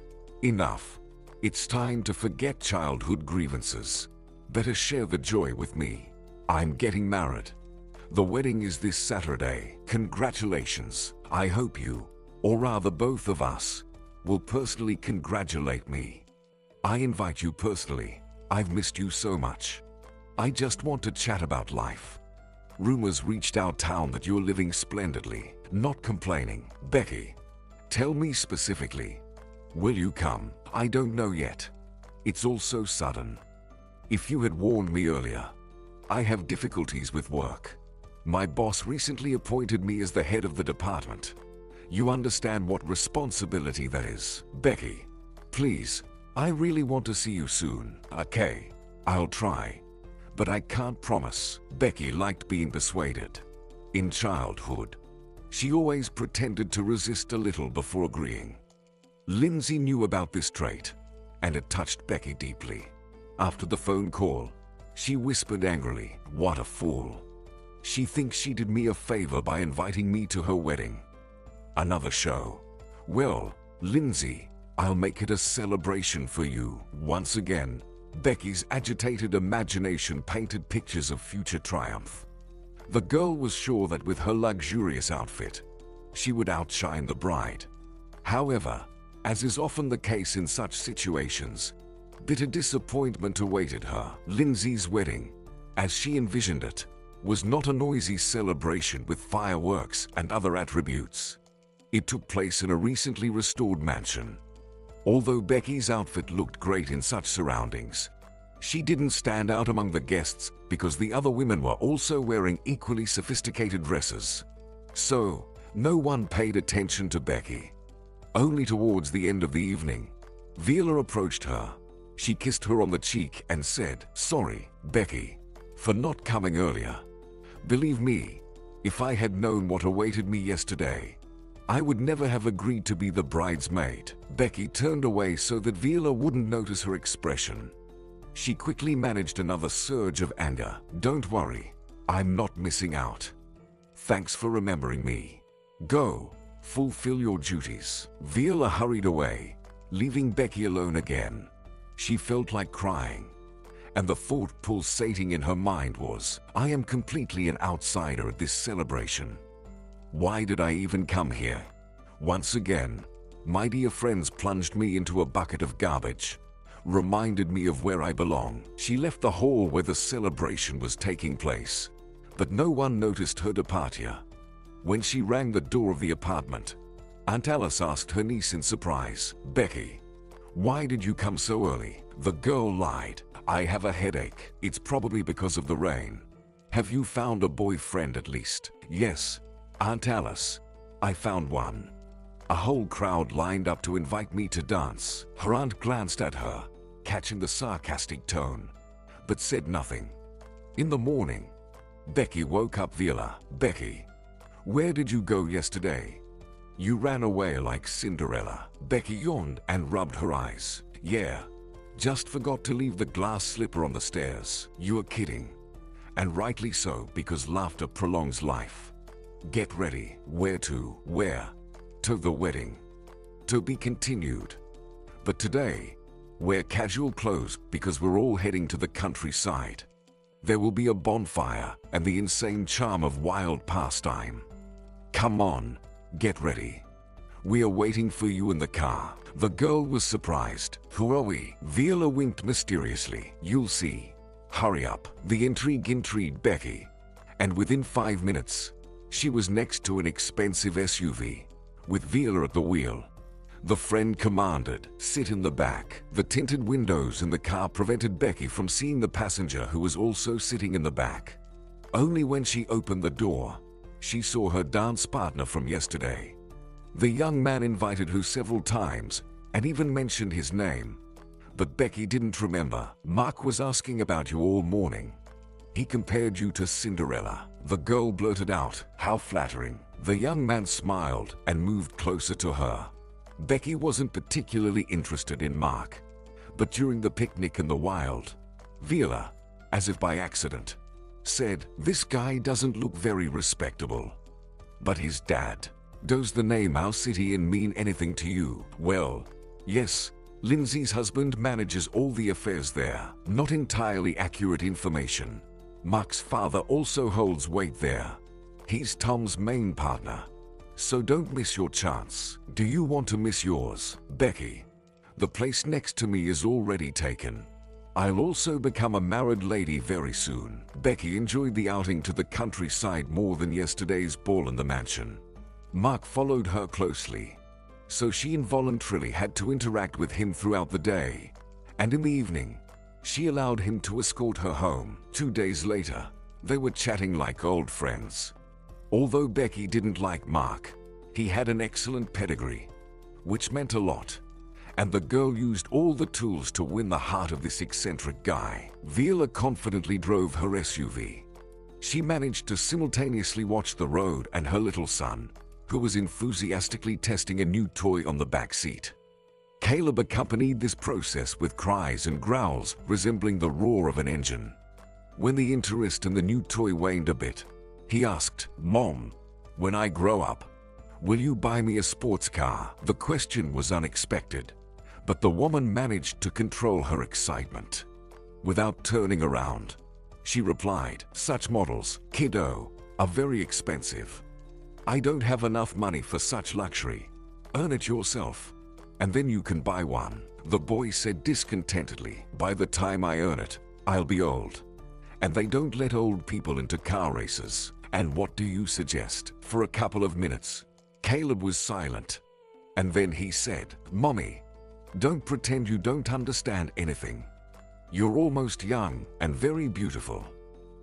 "Enough. It's time to forget childhood grievances. Better share the joy with me. I'm getting married. The wedding is this Saturday. Congratulations. I hope you, or rather both of us, will personally congratulate me. I invite you personally. I've missed you so much. I just want to chat about life. Rumors reached our town that you're living splendidly, not complaining. Becky, tell me specifically. Will you come? I don't know yet. It's all so sudden. If you had warned me earlier. I have difficulties with work. My boss recently appointed me as the head of the department. You understand what responsibility that is. Becky, please, I really want to see you soon." "Okay, I'll try. But I can't promise." Becky liked being persuaded. In childhood, she always pretended to resist a little before agreeing. Lindsay knew about this trait, and it touched Becky deeply. After the phone call, she whispered angrily, "What a fool. She thinks she did me a favor by inviting me to her wedding. Another show. Well, Lindsay, I'll make it a celebration for you." Once again, Becky's agitated imagination painted pictures of future triumph. The girl was sure that with her luxurious outfit, she would outshine the bride. However, as is often the case in such situations, bitter disappointment awaited her. Lindsay's wedding, as she envisioned it, was not a noisy celebration with fireworks and other attributes. It took place in a recently restored mansion. Although Becky's outfit looked great in such surroundings, she didn't stand out among the guests because the other women were also wearing equally sophisticated dresses. So, no one paid attention to Becky. Only towards the end of the evening, Viola approached her. She kissed her on the cheek and said, "Sorry, Becky, for not coming earlier. Believe me, if I had known what awaited me yesterday, I would never have agreed to be the bridesmaid." Becky turned away so that Viola wouldn't notice her expression. She quickly managed another surge of anger. "Don't worry, I'm not missing out. Thanks for remembering me. Go, fulfill your duties." Viola hurried away, leaving Becky alone again. She felt like crying, and the thought pulsating in her mind was, "I am completely an outsider at this celebration. Why did I even come here?" Once again, my dear friends plunged me into a bucket of garbage, reminded me of where I belong. She left the hall where the celebration was taking place, but no one noticed her departure. When she rang the door of the apartment, Aunt Alice asked her niece in surprise, "Becky, why did you come so early?" The girl lied, "I have a headache. It's probably because of the rain." "Have you found a boyfriend at least?" "Yes, Aunt Alice, I found one. A whole crowd lined up to invite me to dance." Her aunt glanced at her, catching the sarcastic tone, but said nothing. In the morning, Becky woke up Viola. "Becky, where did you go yesterday? You ran away like Cinderella." Becky yawned and rubbed her eyes. "Yeah, just forgot to leave the glass slipper on the stairs." "You are kidding. And rightly so, because laughter prolongs life. Get ready." "Where to?" "Where? To the wedding. To be continued. But today, wear casual clothes because we're all heading to the countryside." There will be a bonfire and the insane charm of wild pastime. Come on, get ready. We are waiting for you in the car." The girl was surprised. "Who are we?" Viola winked mysteriously. "You'll see. Hurry up." The intrigue intrigued Becky, and within 5 minutes, she was next to an expensive SUV, with Viola at the wheel. The friend commanded, "Sit in the back." The tinted windows in the car prevented Becky from seeing the passenger who was also sitting in the back. Only when she opened the door, she saw her dance partner from yesterday. The young man invited her several times and even mentioned his name, but Becky didn't remember. "Mark was asking about you all morning. He compared you to Cinderella." The girl blurted out, "How flattering." The young man smiled and moved closer to her. Becky wasn't particularly interested in Mark, but during the picnic in the wild, Viola, as if by accident, said, "This guy doesn't look very respectable. But his dad. Does the name our city in mean anything to you?" "Well, yes. Lindsay's husband manages all the affairs there." Not entirely accurate information. Mark's father also holds weight there. He's Tom's main partner. So don't miss your chance. Do you want to miss yours? "Becky, the place next to me is already taken. I'll also become a married lady very soon." Becky enjoyed the outing to the countryside more than yesterday's ball in the mansion. Mark followed her closely, so she involuntarily had to interact with him throughout the day, and in the evening, she allowed him to escort her home. 2 days later, they were chatting like old friends. Although Becky didn't like Mark, he had an excellent pedigree, which meant a lot, and the girl used all the tools to win the heart of this eccentric guy. Viola confidently drove her SUV. She managed to simultaneously watch the road and her little son, who was enthusiastically testing a new toy on the back seat. Caleb accompanied this process with cries and growls resembling the roar of an engine. When the interest in the new toy waned a bit, he asked, "Mom, when I grow up, will you buy me a sports car?" The question was unexpected, but the woman managed to control her excitement. Without turning around, she replied, "Such models, kiddo, are very expensive. I don't have enough money for such luxury. Earn it yourself, and then you can buy one." The boy said discontentedly, "By the time I earn it, I'll be old. And they don't let old people into car races." "And what do you suggest?" For a couple of minutes, Caleb was silent. And then he said, "Mommy, don't pretend you don't understand anything. You're almost young and very beautiful.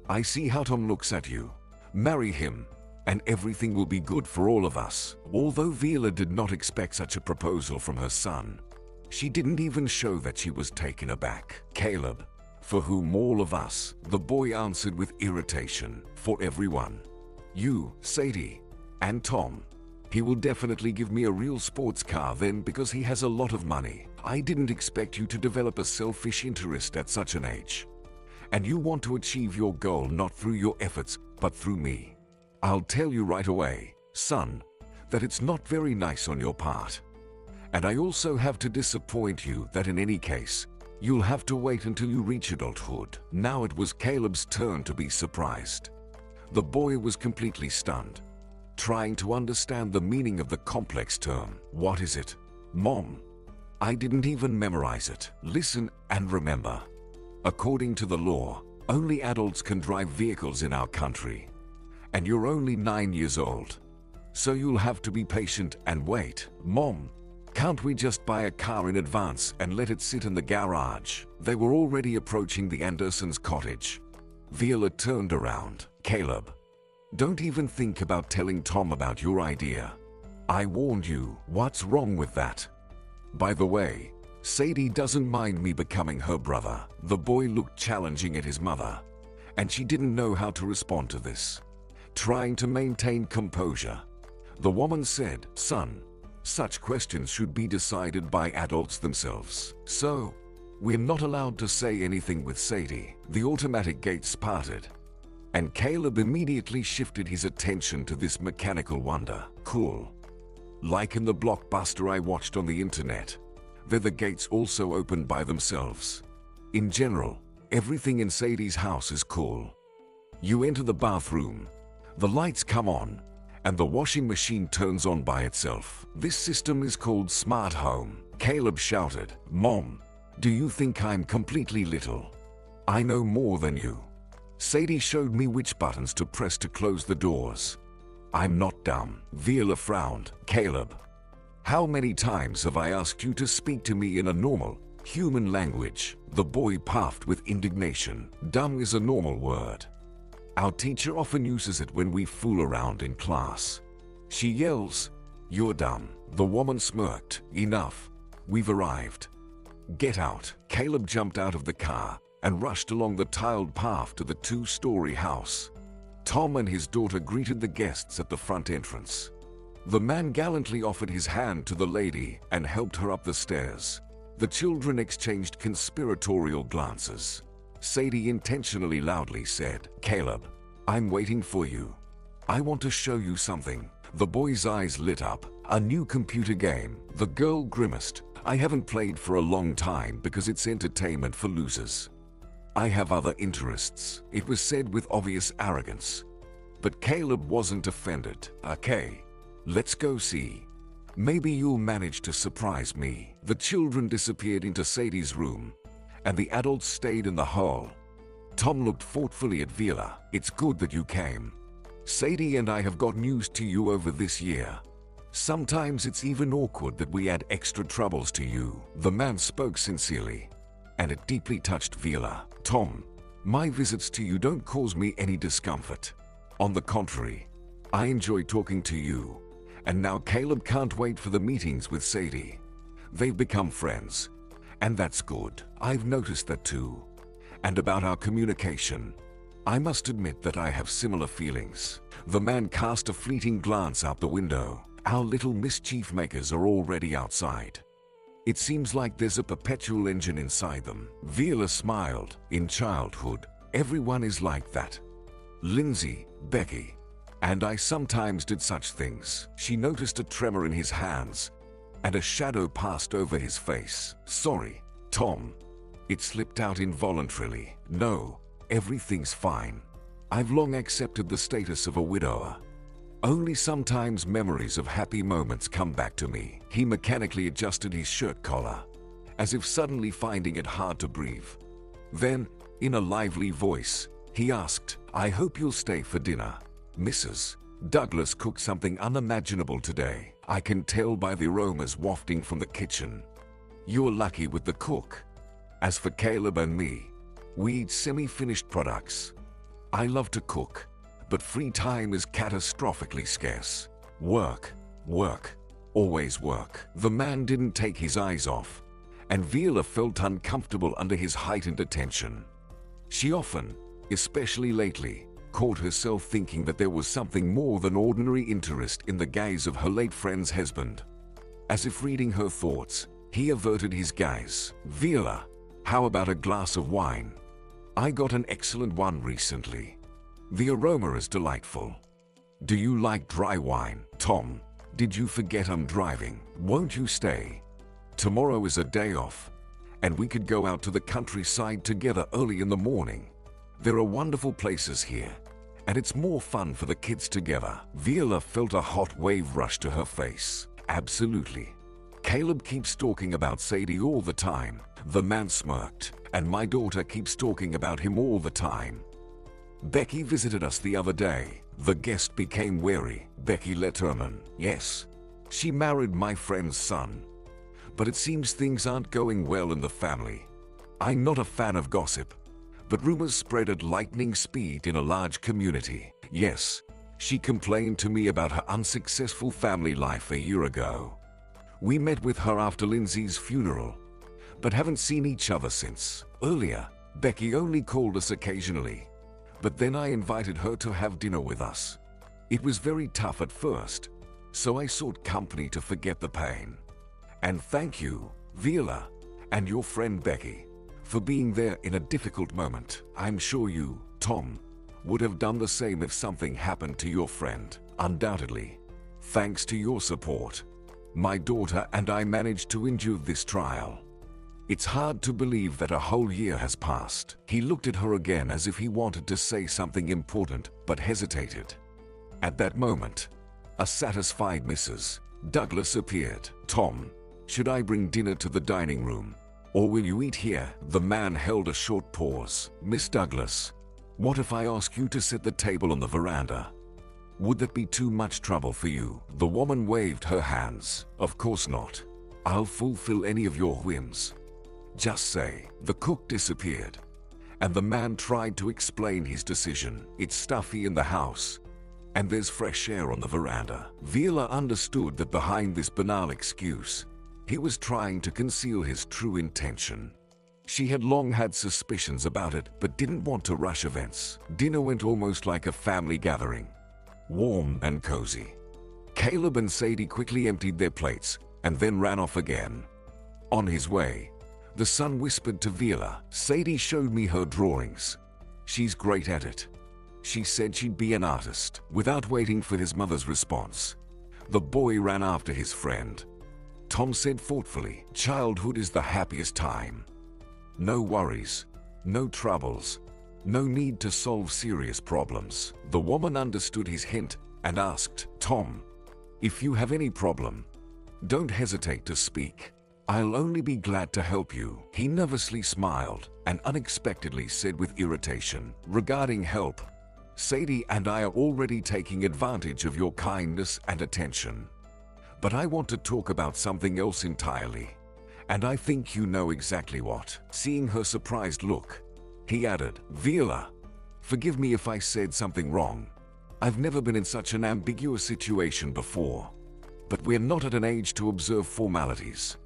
I see how Tom looks at you. Marry him, and everything will be good for all of us." Although Viola did not expect such a proposal from her son, she didn't even show that she was taken aback. "Caleb, for whom all of us," the boy answered with irritation. "For everyone. You, Sadie, and Tom. He will definitely give me a real sports car then because he has a lot of money. I didn't expect you to develop a selfish interest at such an age. And you want to achieve your goal not through your efforts, but through me. I'll tell you right away, son, that it's not very nice on your part. And I also have to disappoint you that in any case, you'll have to wait until you reach adulthood." Now it was Caleb's turn to be surprised. The boy was completely stunned, trying to understand the meaning of the complex term. "What is it, Mom? I didn't even memorize it." "Listen and remember. According to the law, only adults can drive vehicles in our country. And you're only 9 years old. So you'll have to be patient and wait." "Mom, can't we just buy a car in advance and let it sit in the garage?" They were already approaching the Andersons' cottage. Viola turned around. "Caleb, don't even think about telling Tom about your idea. I warned you." "What's wrong with that? By the way, Sadie doesn't mind me becoming her brother." The boy looked challenging at his mother, and she didn't know how to respond to this. Trying to maintain composure, the woman said, "Son, such questions should be decided by adults themselves. So, we're not allowed to say anything with Sadie." The automatic gates parted, and Caleb immediately shifted his attention to this mechanical wonder. "Cool. Like in the blockbuster I watched on the internet, where the gates also opened by themselves. In general, Everything in Sadie's house is cool. You enter the bathroom, the lights come on, and the washing machine turns on by itself. This system is called Smart Home. Caleb shouted, "Mom, do you think I'm completely little? I know more than you." Sadie showed me which buttons to press to close the doors. "I'm not dumb." Viola frowned. "Caleb, how many times have I asked you to speak to me in a normal, human language?" The boy puffed with indignation. "Dumb is a normal word. Our teacher often uses it when we fool around in class." She yells, "You're dumb." The woman smirked. "Enough. We've arrived. Get out." Caleb jumped out of the car and rushed along the tiled path to the two-story house. Tom and his daughter greeted the guests at the front entrance. The man gallantly offered his hand to the lady and helped her up the stairs. The children exchanged conspiratorial glances. Sadie intentionally loudly said, "Caleb, I'm waiting for you. I want to show you something." The boy's eyes lit up. "A new computer game." The girl grimaced. "I haven't played for a long time because it's entertainment for losers. I have other interests." It was said with obvious arrogance. But Caleb wasn't offended. "Okay, let's go see. Maybe you'll manage to surprise me." The children disappeared into Sadie's room, and the adults stayed in the hall. Tom looked thoughtfully at Viola. "It's good that you came. Sadie and I have got news to you over this year. Sometimes it's even awkward that we add extra troubles to you." The man spoke sincerely, and it deeply touched Viola. "Tom, my visits to you don't cause me any discomfort. On the contrary, I enjoy talking to you." And now Caleb can't wait for the meetings with Sadie. They've become friends, and that's good. I've noticed that too. And about our communication, I must admit that I have similar feelings. The man cast a fleeting glance out the window. Our little mischief makers are already outside. It seems like there's a perpetual engine inside them. Viola smiled. "In childhood, everyone is like that. Lindsay, Becky, and I sometimes did such things." She noticed a tremor in his hands, and a shadow passed over his face. "Sorry, Tom." It slipped out involuntarily. "No, everything's fine. I've long accepted the status of a widower. Only sometimes memories of happy moments come back to me." He mechanically adjusted his shirt collar, as if suddenly finding it hard to breathe. Then, in a lively voice, he asked, "I hope you'll stay for dinner. Mrs. Douglas cooked something unimaginable today. I can tell by the aromas wafting from the kitchen. You're lucky with the cook. As for Caleb and me, we eat semi-finished products. I love to cook, but free time is catastrophically scarce. Work, work, always work." The man didn't take his eyes off, and Viola felt uncomfortable under his heightened attention. She often, especially lately, caught herself thinking that there was something more than ordinary interest in the gaze of her late friend's husband. As if reading her thoughts, he averted his gaze. "Viola, how about a glass of wine? I got an excellent one recently. The aroma is delightful. Do you like dry wine?" "Tom, did you forget I'm driving? Won't you stay? Tomorrow is a day off, and we could go out to the countryside together early in the morning. There are wonderful places here, and it's more fun for the kids together." Viola felt a hot wave rush to her face. "Absolutely. Caleb keeps talking about Sadie all the time." The man smirked. "And my daughter keeps talking about him all the time. Becky visited us the other day." The guest became wary. "Becky Letterman." "Yes. She married my friend's son. But it seems things aren't going well in the family. I'm not a fan of gossip, but rumors spread at lightning speed in a large community. Yes, she complained to me about her unsuccessful family life a year ago. We met with her after Lindsay's funeral, but haven't seen each other since. Earlier, Becky only called us occasionally, but then I invited her to have dinner with us. It was very tough at first, so I sought company to forget the pain. And thank you, Viola, and your friend Becky, for being there in a difficult moment. I'm sure you, Tom, would have done the same if something happened to your friend. Undoubtedly, thanks to your support, my daughter and I managed to endure this trial. It's hard to believe that a whole year has passed. He looked at her again as if he wanted to say something important, but hesitated. At that moment, a satisfied Mrs. Douglas appeared. "Tom, should I bring dinner to the dining room? Or will you eat here?" The man held a short pause. "Miss Douglas, what if I ask you to set the table on the veranda? Would that be too much trouble for you?" The woman waved her hands. "Of course not. I'll fulfill any of your whims. Just say." The cook disappeared, and the man tried to explain his decision. "It's stuffy in the house, and there's fresh air on the veranda." Vila understood that behind this banal excuse, he was trying to conceal his true intention. She had long had suspicions about it, but didn't want to rush events. Dinner went almost like a family gathering, warm and cozy. Caleb and Sadie quickly emptied their plates and then ran off again. On his way, the son whispered to Vila, "Sadie showed me her drawings. She's great at it. She said she'd be an artist." Without waiting for his mother's response, the boy ran after his friend. Tom said thoughtfully, "Childhood is the happiest time. No worries, no troubles, no need to solve serious problems." The woman understood his hint and asked, "Tom, if you have any problem, don't hesitate to speak. I'll only be glad to help you." He nervously smiled and unexpectedly said with irritation, "Regarding help, Sadie and I are already taking advantage of your kindness and attention. But I want to talk about something else entirely, and I think you know exactly what." Seeing her surprised look, he added, "Vila, forgive me if I said something wrong. I've never been in such an ambiguous situation before. But we're not at an age to observe formalities.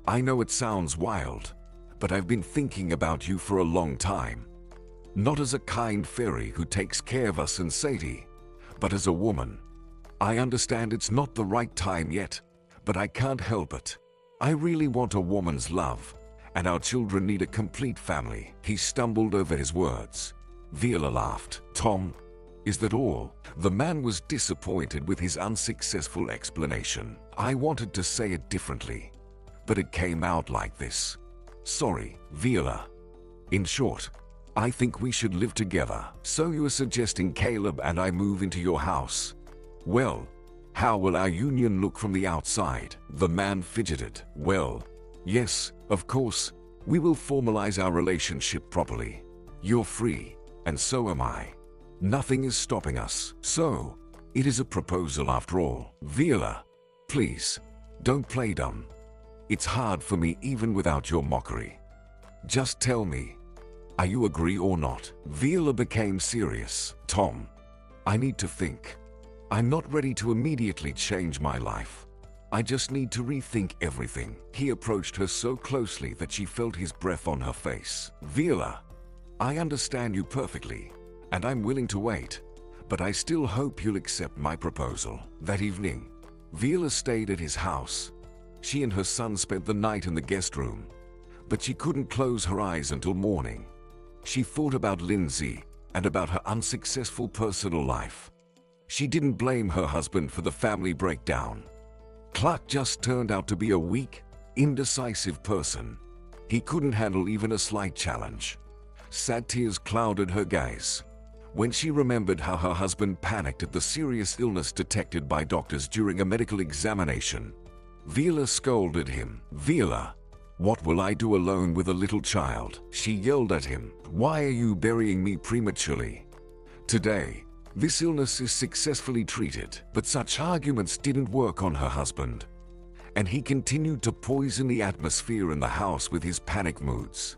I know it sounds wild, but I've been thinking about you for a long time. Not as a kind fairy who takes care of us and Sadie, but as a woman. I understand it's not the right time yet, but I can't help it. I really want a woman's love, and our children need a complete family." He stumbled over his words. Vila laughed. "Tom, is that all?" The man was disappointed with his unsuccessful explanation. "I wanted to say it differently, but it came out like this. Sorry, Vila. In short, I think we should live together." "So you are suggesting Caleb and I move into your house? Well, how will our union look from the outside?" The man fidgeted. "Well, yes, of course, we will formalize our relationship properly. You're free, and so am I. Nothing is stopping us. So, it is a proposal after all." "Vila, please, don't play dumb. It's hard for me even without your mockery. Just tell me, are you agree or not?" Vila became serious. "Tom, I need to think. I'm not ready to immediately change my life. I just need to rethink everything." He approached her so closely that she felt his breath on her face. "Vila, I understand you perfectly, and I'm willing to wait, but I still hope you'll accept my proposal." That evening, Vila stayed at his house. She and her son spent the night in the guest room, but she couldn't close her eyes until morning. She thought about Lindsay and about her unsuccessful personal life. She didn't blame her husband for the family breakdown. Clark just turned out to be a weak, indecisive person. He couldn't handle even a slight challenge. Sad tears clouded her gaze when she remembered how her husband panicked at the serious illness detected by doctors during a medical examination. Vila scolded him. "Vila, what will I do alone with a little child?" She yelled at him. "Why are you burying me prematurely? Today, this illness is successfully treated." But such arguments didn't work on her husband, and he continued to poison the atmosphere in the house with his panic moods.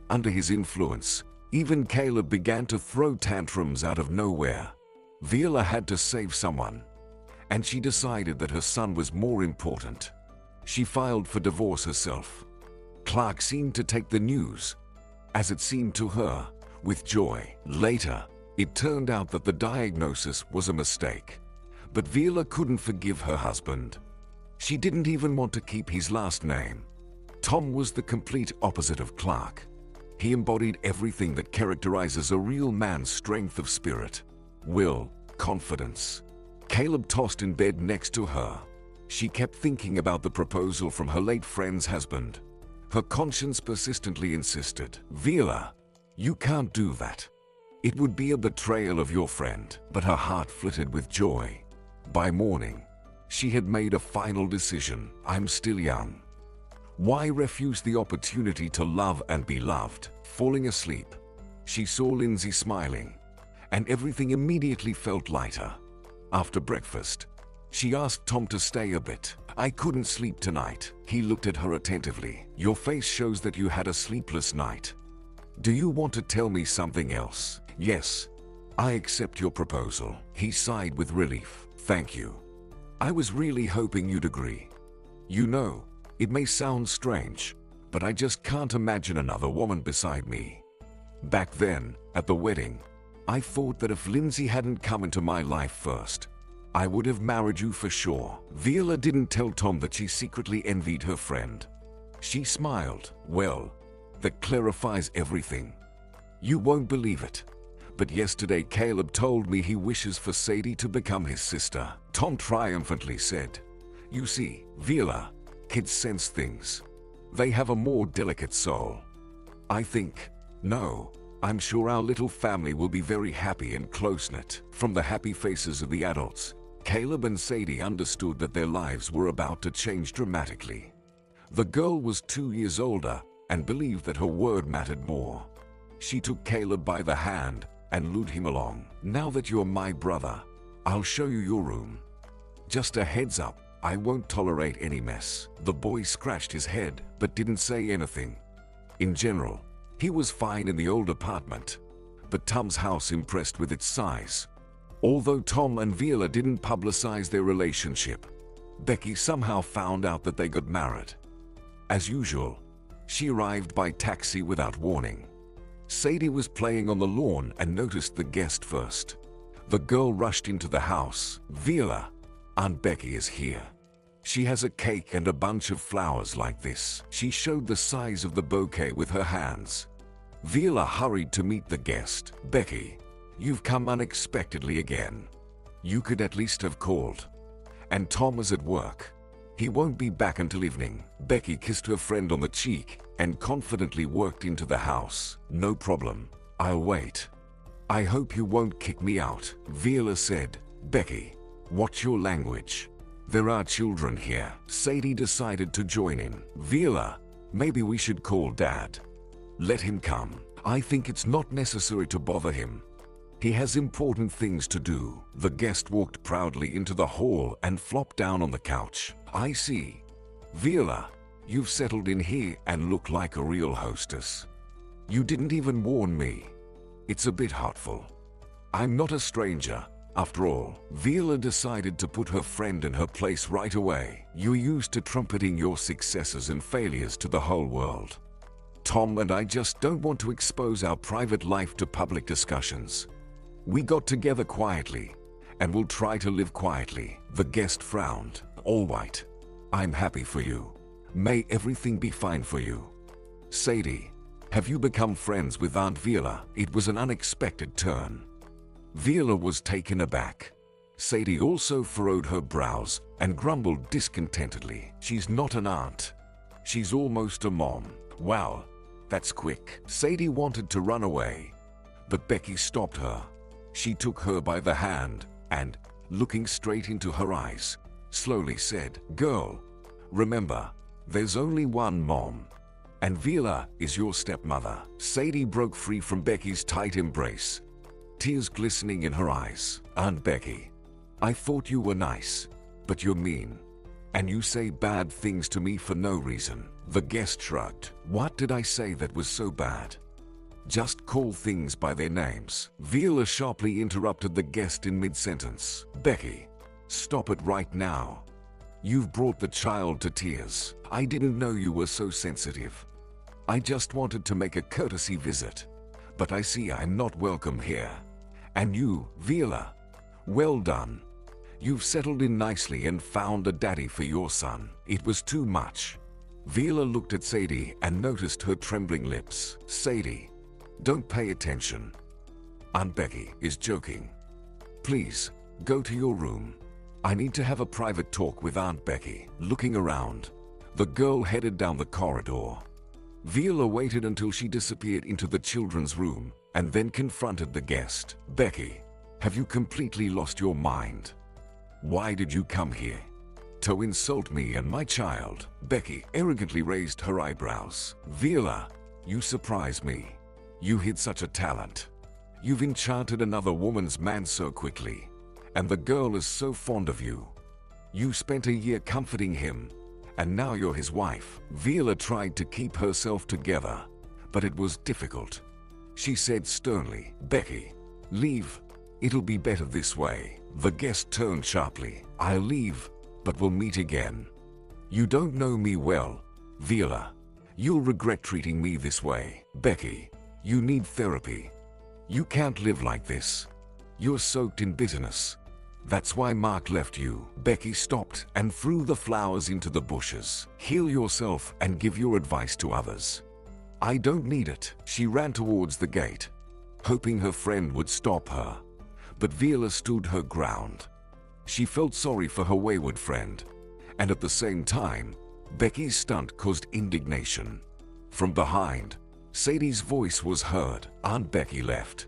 Under his influence, even Caleb began to throw tantrums out of nowhere. Vila had to save someone, and she decided that her son was more important. She filed for divorce herself. Clark seemed to take the news, as it seemed to her, with joy. Later, it turned out that the diagnosis was a mistake, but Vila couldn't forgive her husband. She didn't even want to keep his last name. Tom was the complete opposite of Clark. He embodied everything that characterizes a real man's strength of spirit, will, confidence. Caleb tossed in bed next to her. She kept thinking about the proposal from her late friend's husband. Her conscience persistently insisted, "Vila, you can't do that. It would be a betrayal of your friend." But her heart flitted with joy. By morning, she had made a final decision. I'm still young. Why refuse the opportunity to love and be loved? Falling asleep, she saw Lindsay smiling, and everything immediately felt lighter. After breakfast, she asked Tom to stay a bit. "I couldn't sleep tonight." He looked at her attentively. "Your face shows that you had a sleepless night. Do you want to tell me something else?" "Yes, I accept your proposal." He sighed with relief. "Thank you. I was really hoping you'd agree. You know, it may sound strange, but I just can't imagine another woman beside me. Back then, at the wedding, I thought that if Lindsay hadn't come into my life first, I would have married you for sure." Vila didn't tell Tom that she secretly envied her friend. She smiled. "Well, that clarifies everything. You won't believe it, but yesterday Caleb told me he wishes for Sadie to become his sister." Tom triumphantly said, "You see, Vila, kids sense things. They have a more delicate soul. I'm sure our little family will be very happy and close-knit." From the happy faces of the adults, Caleb and Sadie understood that their lives were about to change dramatically. The girl was 2 years older and believed that her word mattered more. She took Caleb by the hand and lured him along. "Now that you're my brother, I'll show you your room. Just a heads up, I won't tolerate any mess." The boy scratched his head but didn't say anything. In general, he was fine in the old apartment, but Tom's house impressed with its size. Although Tom and Vila didn't publicize their relationship, Becky somehow found out that they got married. As usual, she arrived by taxi without warning. Sadie was playing on the lawn and noticed the guest first. The girl rushed into the house. "Vila, Aunt Becky is here. She has a cake and a bunch of flowers like this." She showed the size of the bouquet with her hands. Vila hurried to meet the guest. "Becky, you've come unexpectedly again. You could at least have called. And Tom is at work. He won't be back until evening." Becky kissed her friend on the cheek and confidently walked into the house. "No problem. I'll wait. I hope you won't kick me out," Vila said. "Becky, watch your language. There are children here." Sadie decided to join in. "Vila, maybe we should call Dad. Let him come. I think it's not necessary to bother him. He has important things to do." The guest walked proudly into the hall and flopped down on the couch. "I see. Vila, you've settled in here and look like a real hostess. You didn't even warn me. It's a bit hurtful. I'm not a stranger, after all." Vila decided to put her friend in her place right away. "You're used to trumpeting your successes and failures to the whole world. Tom and I just don't want to expose our private life to public discussions. We got together quietly, and we'll try to live quietly." The guest frowned. "All right. I'm happy for you. May everything be fine for you. Sadie, have you become friends with Aunt Vila?" It was an unexpected turn. Vila was taken aback. Sadie also furrowed her brows and grumbled discontentedly. "She's not an aunt. She's almost a mom." "Wow, that's quick." Sadie wanted to run away, but Becky stopped her. She took her by the hand and, looking straight into her eyes, slowly said, "Girl, remember, there's only one mom, and Vila is your stepmother." Sadie broke free from Becky's tight embrace, tears glistening in her eyes. "Aunt Becky, I thought you were nice, but you're mean, and you say bad things to me for no reason." The guest shrugged. "What did I say that was so bad? Just call things by their names." Vila sharply interrupted the guest in mid-sentence. "Becky, stop it right now. You've brought the child to tears. I didn't know you were so sensitive. I just wanted to make a courtesy visit, but I see I'm not welcome here. And you, Vila, well done. You've settled in nicely and found a daddy for your son." It was too much. Vila looked at Sadie and noticed her trembling lips. "Sadie, don't pay attention. Aunt Becky is joking. Please, go to your room. I need to have a private talk with Aunt Becky." Looking around, the girl headed down the corridor. Viola waited until she disappeared into the children's room and then confronted the guest. Becky, have you completely lost your mind? Why did you come here? To insult me and my child? Becky arrogantly raised her eyebrows. Viola, you surprise me. You hid such a talent. You've enchanted another woman's man so quickly. And the girl is so fond of you. You spent a year comforting him, and now you're his wife. Viola tried to keep herself together, but it was difficult. She said sternly, Becky, leave. It'll be better this way. The guest turned sharply. I'll leave, but we'll meet again. You don't know me well, Viola. You'll regret treating me this way. Becky, you need therapy. You can't live like this. You're soaked in bitterness. That's why Mark left you. Becky stopped and threw the flowers into the bushes. Heal yourself and give your advice to others. I don't need it. She ran towards the gate, hoping her friend would stop her. But Viola stood her ground. She felt sorry for her wayward friend, and at the same time, Becky's stunt caused indignation. From behind, Sadie's voice was heard. Aunt Becky left.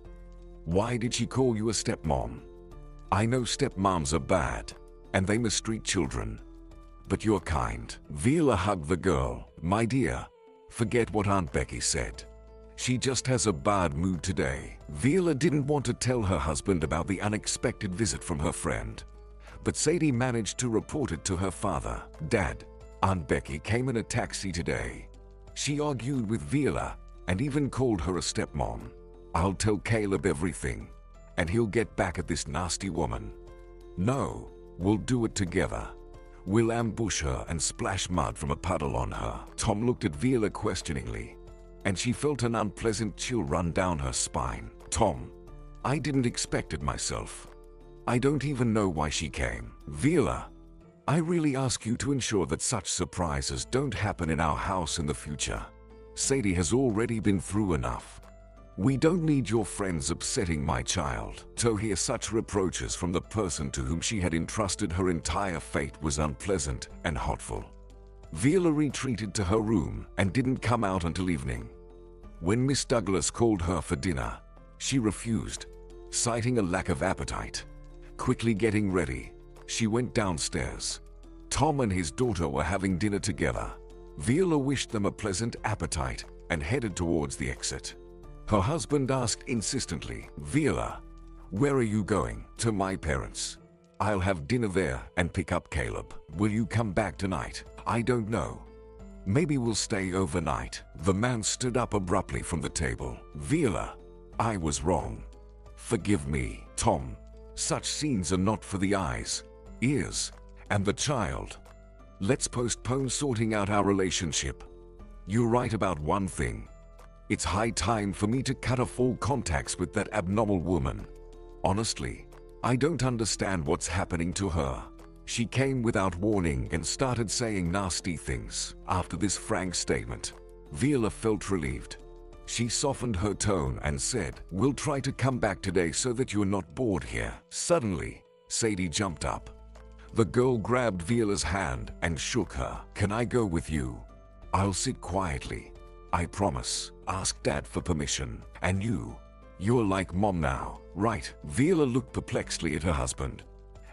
Why did she call you a stepmom? I know stepmoms are bad, and they mistreat children. But you're kind. Viola hugged the girl. My dear, forget what Aunt Becky said. She just has a bad mood today. Viola didn't want to tell her husband about the unexpected visit from her friend, but Sadie managed to report it to her father. Dad, Aunt Becky came in a taxi today. She argued with Viola and even called her a stepmom. I'll tell Caleb everything, and he'll get back at this nasty woman. No, we'll do it together. We'll ambush her and splash mud from a puddle on her. Tom looked at Viola questioningly, and she felt an unpleasant chill run down her spine. Tom, I didn't expect it myself. I don't even know why she came. Viola, I really ask you to ensure that such surprises don't happen in our house in the future. Sadie has already been through enough. We don't need your friends upsetting my child. To hear such reproaches from the person to whom she had entrusted her entire fate was unpleasant and hurtful. Viola retreated to her room and didn't come out until evening. When Miss Douglas called her for dinner, she refused, citing a lack of appetite. Quickly getting ready, she went downstairs. Tom and his daughter were having dinner together. Viola wished them a pleasant appetite and headed towards the exit. Her husband asked insistently, Viola, where are you going? To my parents. I'll have dinner there and pick up Caleb. Will you come back tonight? I don't know. Maybe we'll stay overnight. The man stood up abruptly from the table. Viola, I was wrong. Forgive me. Tom, such scenes are not for the eyes, ears, and the child. Let's postpone sorting out our relationship. You're right about one thing. It's high time for me to cut off all contacts with that abnormal woman. Honestly, I don't understand what's happening to her. She came without warning and started saying nasty things. After this frank statement, Viola felt relieved. She softened her tone and said, We'll try to come back today so that you're not bored here. Suddenly, Sadie jumped up. The girl grabbed Viola's hand and shook her. Can I go with you? I'll sit quietly. I promise. Ask Dad for permission. And you're like Mom now, right? Viola looked perplexedly at her husband,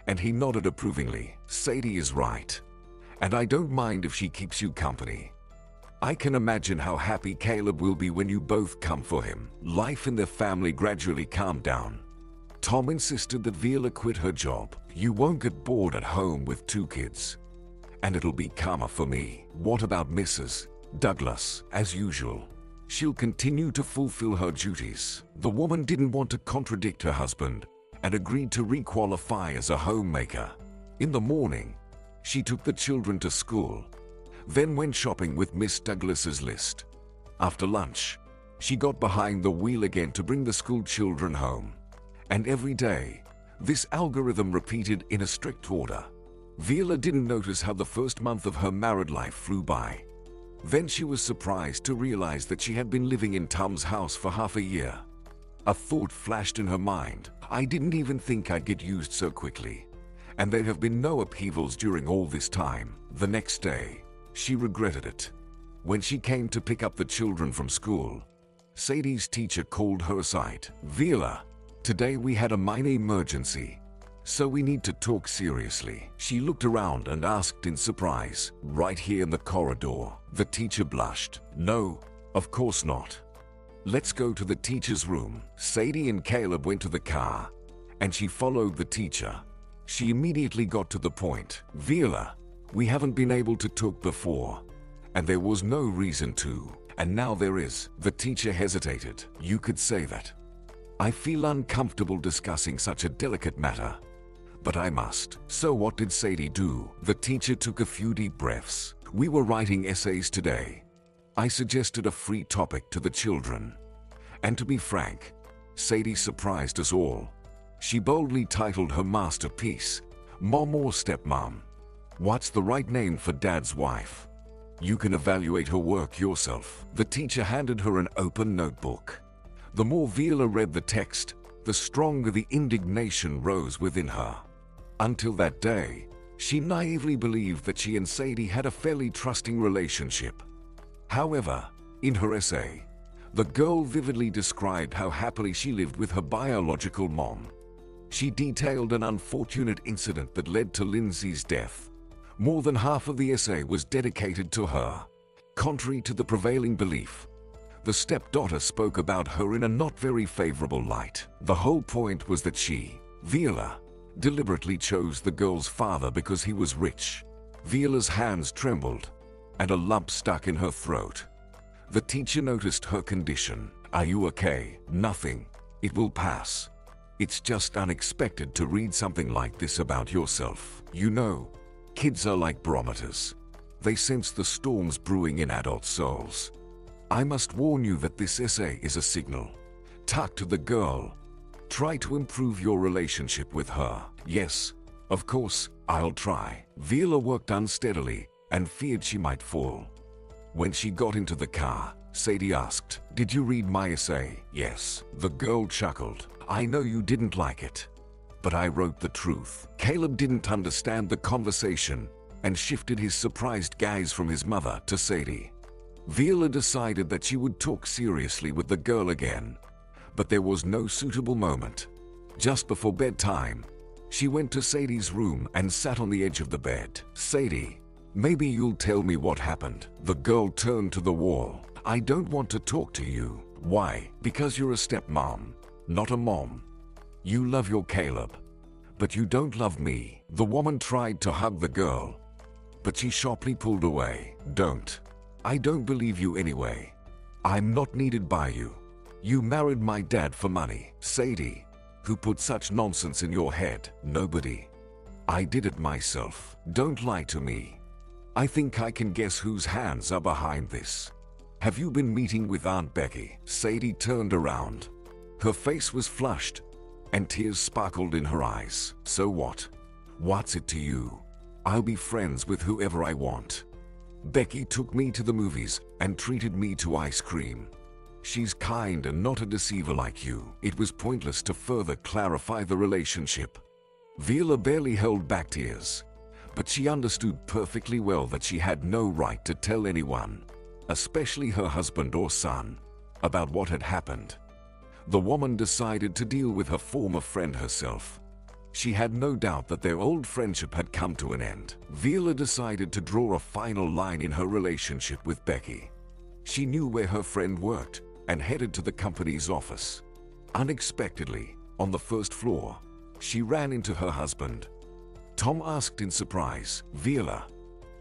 and he nodded approvingly. Sadie is right, and I don't mind if she keeps you company. I can imagine how happy Caleb will be when you both come for him. Life in their family gradually calmed down. Tom insisted that Viola quit her job. You won't get bored at home with 2 kids, and it'll be calmer for me. What about Mrs. Douglas? As usual, she'll continue to fulfill her duties. The woman didn't want to contradict her husband and agreed to requalify as a homemaker. In the morning, she took the children to school, then went shopping with Miss Douglas's list. After lunch, she got behind the wheel again to bring the school children home. And every day, this algorithm repeated in a strict order. Viola didn't notice how the first month of her married life flew by. Then she was surprised to realize that she had been living in Tom's house for half a year. A thought flashed in her mind. I didn't even think I'd get used so quickly. And there have been no upheavals during all this time. The next day, she regretted it. When she came to pick up the children from school, Sadie's teacher called her aside. "Vila, today we had a minor emergency, so we need to talk seriously." She looked around and asked in surprise, "Right here in the corridor?" The teacher blushed. "No, of course not. Let's go to the teacher's room." Sadie and Caleb went to the car, and she followed the teacher. She immediately got to the point. "Vila, we haven't been able to talk before, and there was no reason to. And now there is." The teacher hesitated. "You could say that. I feel uncomfortable discussing such a delicate matter, but I must." "So what did Sadie do?" The teacher took a few deep breaths. "We were writing essays today. I suggested a free topic to the children. And to be frank, Sadie surprised us all. She boldly titled her masterpiece, Mom or Stepmom. What's the right name for Dad's wife? You can evaluate her work yourself." The teacher handed her an open notebook. The more Vila read the text, the stronger the indignation rose within her. Until that day, she naively believed that she and Sadie had a fairly trusting relationship. However, in her essay, the girl vividly described how happily she lived with her biological mom. She detailed an unfortunate incident that led to Lindsay's death. More than half of the essay was dedicated to her. Contrary to the prevailing belief, the stepdaughter spoke about her in a not very favorable light. The whole point was that she, Vila, deliberately chose the girl's father because he was rich. Vila's hands trembled, and a lump stuck in her throat. The teacher noticed her condition. "Are you okay?" "Nothing. It will pass. It's just unexpected to read something like this about yourself. You know, kids are like barometers. They sense the storms brewing in adult souls. I must warn you that this essay is a signal. Talk to the girl. Try to improve your relationship with her." "Yes, of course, I'll try." Vila worked unsteadily and feared she might fall. When she got into the car, Sadie asked, "Did you read my essay?" "Yes." The girl chuckled. "I know you didn't like it, but I wrote the truth." Caleb didn't understand the conversation and shifted his surprised gaze from his mother to Sadie. Vila decided that she would talk seriously with the girl again, but there was no suitable moment. Just before bedtime, she went to Sadie's room and sat on the edge of the bed. "Sadie, maybe you'll tell me what happened." The girl turned to the wall. "I don't want to talk to you." "Why?" "Because you're a stepmom, not a mom. You love your Caleb, but you don't love me." The woman tried to hug the girl, but she sharply pulled away. "Don't. I don't believe you anyway. I'm not needed by you. You married my dad for money." "Sadie, who put such nonsense in your head?" "Nobody. I did it myself." "Don't lie to me. I think I can guess whose hands are behind this. Have you been meeting with Aunt Becky?" Sadie turned around. Her face was flushed, and tears sparkled in her eyes. "So what? What's it to you? I'll be friends with whoever I want. Becky took me to the movies and treated me to ice cream. She's kind and not a deceiver like you." It was pointless to further clarify the relationship. Vila barely held back tears, but she understood perfectly well that she had no right to tell anyone, especially her husband or son, about what had happened. The woman decided to deal with her former friend herself. She had no doubt that their old friendship had come to an end. Vila decided to draw a final line in her relationship with Becky. She knew where her friend worked and headed to the company's office. Unexpectedly, on the first floor, she ran into her husband. Tom asked in surprise, "Vila,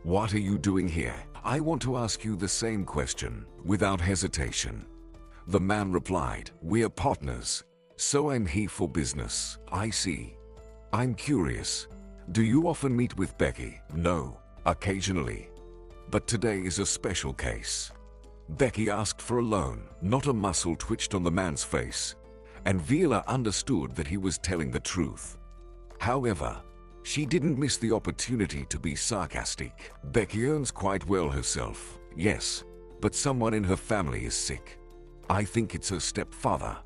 what are you doing here?" "I want to ask you the same question." Without hesitation, the man replied, "We're partners, so I'm here for business." "I see. I'm curious. Do you often meet with Becky?" "No, occasionally. But today is a special case." Becky asked for a loan. Not a muscle twitched on the man's face, and Vila understood that he was telling the truth. However, she didn't miss the opportunity to be sarcastic. "Becky earns quite well herself." "Yes, but someone in her family is sick. I think it's her stepfather."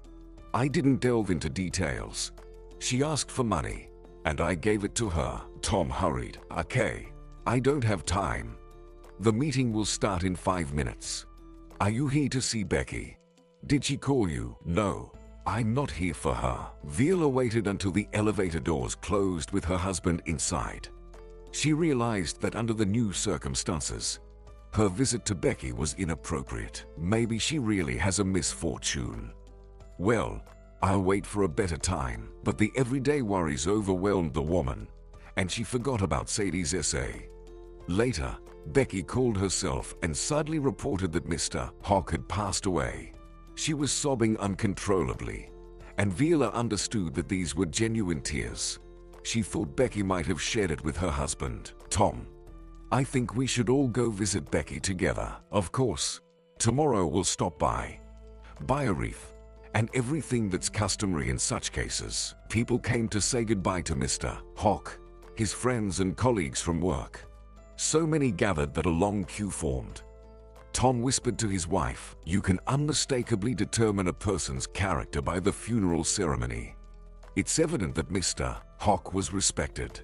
I didn't delve into details. She asked for money, and I gave it to her. Tom hurried. "Okay, I don't have time. The meeting will start in 5 minutes. Are you here to see Becky? Did she call you? No, I'm not here for her. Viola waited until the elevator doors closed with her husband inside. She realized that under the new circumstances, her visit to Becky was inappropriate. Maybe she really has a misfortune. Well, I'll wait for a better time. But the everyday worries overwhelmed the woman, and she forgot about Sadie's essay. Later, Becky called herself and sadly reported that Mr. Hock had passed away. She was sobbing uncontrollably, and Viola understood that these were genuine tears. She thought Becky might have shared it with her husband, Tom. I think we should all go visit Becky together. Of course, tomorrow we'll stop by, buy a wreath, and everything that's customary in such cases. People came to say goodbye to Mr. Hock, his friends and colleagues from work. So many gathered that a long queue formed. Tom whispered to his wife, "You can unmistakably determine a person's character by the funeral ceremony. It's evident that Mr. Hock was respected.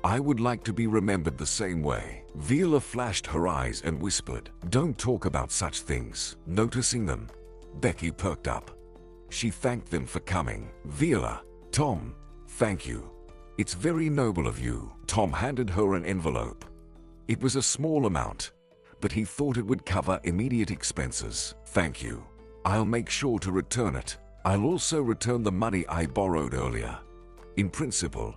I would like to be remembered the same way." Viola flashed her eyes and whispered, "Don't talk about such things." Noticing them, Becky perked up. She thanked them for coming. "Viola, Tom, thank you. It's very noble of you." Tom handed her an envelope. It was a small amount, but he thought it would cover immediate expenses. "Thank you. I'll make sure to return it. I'll also return the money I borrowed earlier." In principle,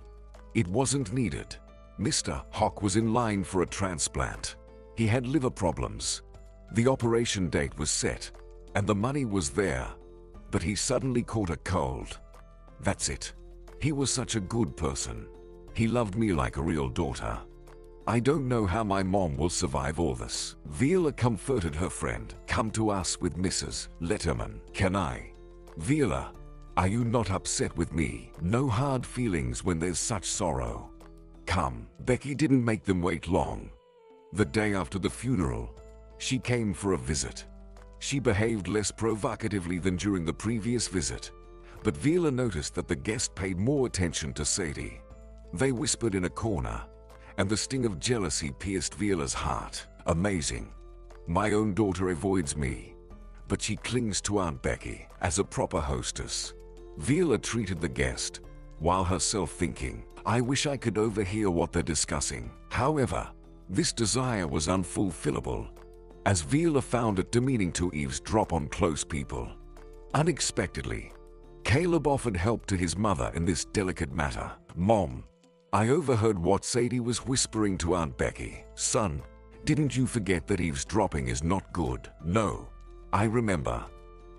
it wasn't needed. Mr. Hock was in line for a transplant. He had liver problems. The operation date was set, and the money was there. But he suddenly caught a cold. That's it. He was such a good person. He loved me like a real daughter. I don't know how my mom will survive all this. Viola comforted her friend. "Come to us with Mrs. Letterman. Can I?" "Viola, are you not upset with me? No hard feelings when there's such sorrow. Come." Becky didn't make them wait long. The day after the funeral, she came for a visit. She behaved less provocatively than during the previous visit, but Viola noticed that the guest paid more attention to Sadie. They whispered in a corner, and the sting of jealousy pierced Viola's heart. Amazing. My own daughter avoids me, but she clings to Aunt Becky as a proper hostess. Viola treated the guest, while herself thinking, "I wish I could overhear what they're discussing." However, this desire was unfulfillable, as Viola found it demeaning to eavesdrop on close people. Unexpectedly, Caleb offered help to his mother in this delicate matter. "Mom, I overheard what Sadie was whispering to Aunt Becky." "Son, didn't you forget that eavesdropping is not good?" "No, I remember.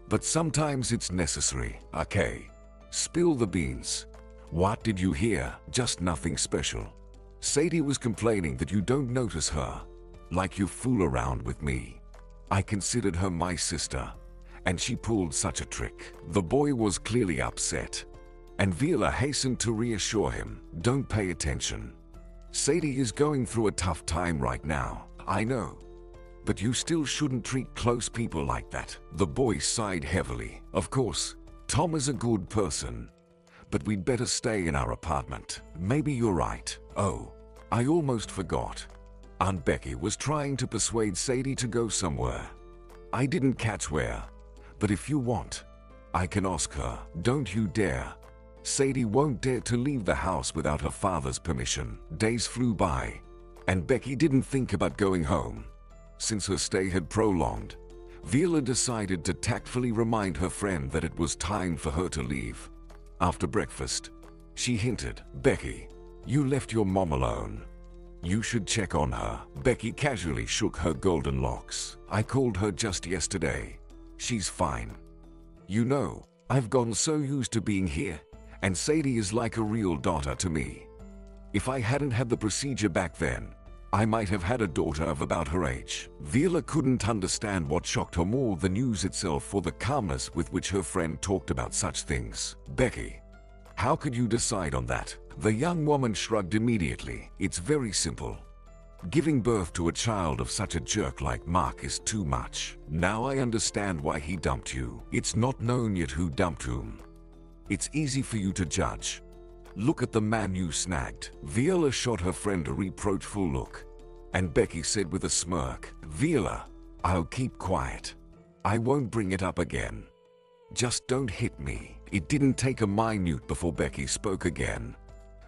But sometimes it's necessary." "Okay. Spill the beans. What did you hear?" "Just nothing special. Sadie was complaining that you don't notice her, like you fool around with me. I considered her my sister, and she pulled such a trick." The boy was clearly upset, and Viola hastened to reassure him, "Don't pay attention. Sadie is going through a tough time right now." "I know, but you still shouldn't treat close people like that." The boy sighed heavily. "Of course, Tom is a good person, but we'd better stay in our apartment." "Maybe you're right." "Oh, I almost forgot. Aunt Becky was trying to persuade Sadie to go somewhere. I didn't catch where, but if you want, I can ask her." "Don't you dare. Sadie won't dare to leave the house without her father's permission." Days flew by, and Becky didn't think about going home. Since her stay had prolonged, Viola decided to tactfully remind her friend that it was time for her to leave. After breakfast, she hinted, "Becky, you left your mom alone. You should check on her." Becky casually shook her golden locks. "I called her just yesterday. She's fine. You know, I've gotten so used to being here, and Sadie is like a real daughter to me. If I hadn't had the procedure back then, I might have had a daughter of about her age." Viola couldn't understand what shocked her more, the news itself or the calmness with which her friend talked about such things. "Becky, how could you decide on that?" The young woman shrugged immediately. "It's very simple. Giving birth to a child of such a jerk like Mark is too much. Now I understand why he dumped you. It's not known yet who dumped whom. It's easy for you to judge. Look at the man you snagged." Viola shot her friend a reproachful look. And Becky said with a smirk, "Viola, I'll keep quiet. I won't bring it up again. Just don't hit me." It didn't take a minute before Becky spoke again.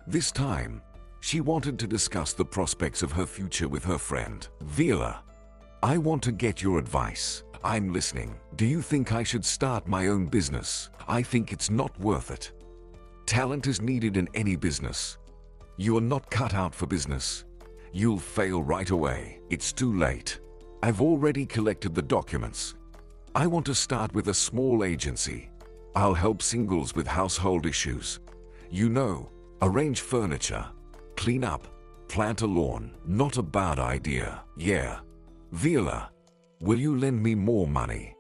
This time, she wanted to discuss the prospects of her future with her friend. "Viola, I want to get your advice. I'm listening. Do you think I should start my own business? I think it's not worth it. Talent is needed in any business. You are not cut out for business. You'll fail right away. It's too late. I've already collected the documents. I want to start with a small agency. I'll help singles with household issues. You know, arrange furniture, clean up, plant a lawn. Not a bad idea. Yeah. Viola, will you lend me more money?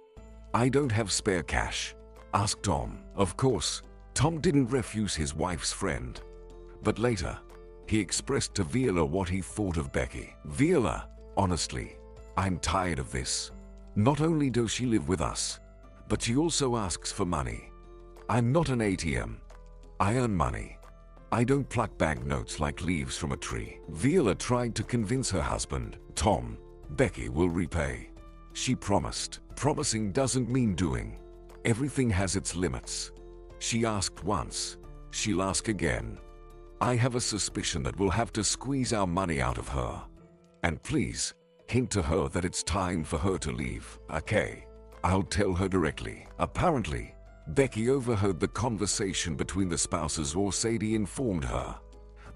I don't have spare cash." asked Tom. Of course, Tom didn't refuse his wife's friend. But later, he expressed to Viola what he thought of Becky. "Viola, honestly, I'm tired of this. Not only does she live with us, but she also asks for money. I'm not an ATM. I earn money. I don't pluck banknotes like leaves from a tree." Viola tried to convince her husband, "Tom, Becky will repay. She promised." Promising doesn't mean doing. Everything has its limits. She asked once. She'll ask again. I have a suspicion that we'll have to squeeze our money out of her. And please, hint to her that it's time for her to leave. Okay, I'll tell her directly. Apparently, Becky overheard the conversation between the spouses, or Sadie informed her.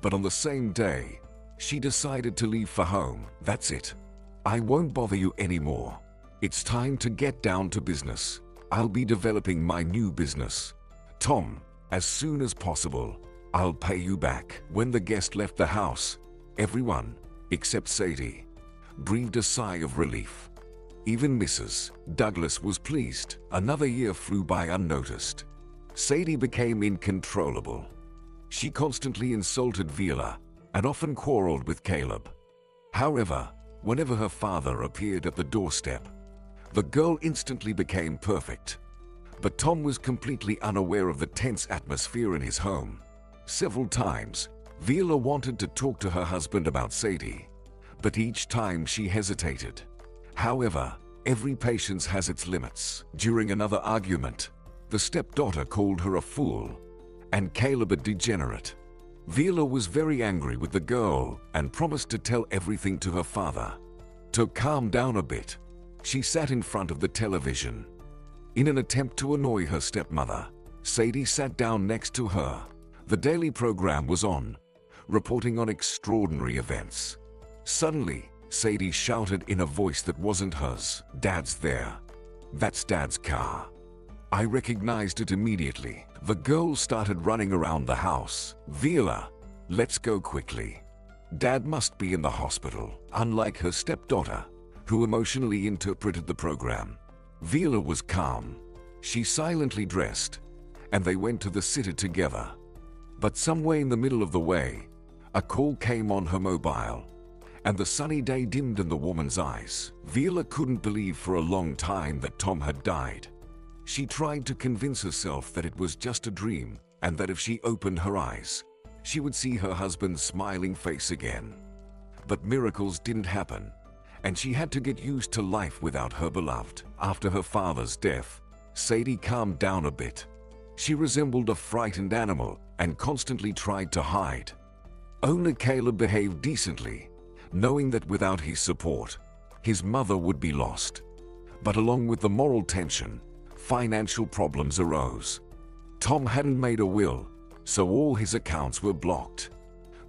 But on the same day, she decided to leave for home. "That's it. I won't bother you anymore. It's time to get down to business. I'll be developing my new business. Tom, as soon as possible, I'll pay you back." When the guest left the house, everyone, except Sadie, breathed a sigh of relief. Even Mrs. Douglas was pleased. Another year flew by unnoticed. Sadie became uncontrollable. She constantly insulted Viola and often quarreled with Caleb. However, whenever her father appeared at the doorstep, the girl instantly became perfect. But Tom was completely unaware of the tense atmosphere in his home. Several times, Viola wanted to talk to her husband about Sadie, but each time she hesitated. However, every patience has its limits. During another argument, the stepdaughter called her a fool and Caleb a degenerate. Viola was very angry with the girl and promised to tell everything to her father. To calm down a bit, she sat in front of the television. In an attempt to annoy her stepmother, Sadie sat down next to her. The daily program was on, reporting on extraordinary events. Suddenly, Sadie shouted in a voice that wasn't hers, "Dad's there. That's Dad's car." I recognized it immediately. The girl started running around the house. "Viola, let's go quickly. Dad must be in the hospital." Unlike her stepdaughter, who emotionally interpreted the program, Viola was calm. She silently dressed, and they went to the city together. But somewhere in the middle of the way, a call came on her mobile, and the sunny day dimmed in the woman's eyes. Viola couldn't believe for a long time that Tom had died. She tried to convince herself that it was just a dream, and that if she opened her eyes, she would see her husband's smiling face again. But miracles didn't happen, and she had to get used to life without her beloved. After her father's death, Sadie calmed down a bit. She resembled a frightened animal and constantly tried to hide. Only Caleb behaved decently, knowing that without his support, his mother would be lost. But along with the moral tension, financial problems arose. Tom hadn't made a will, so all his accounts were blocked.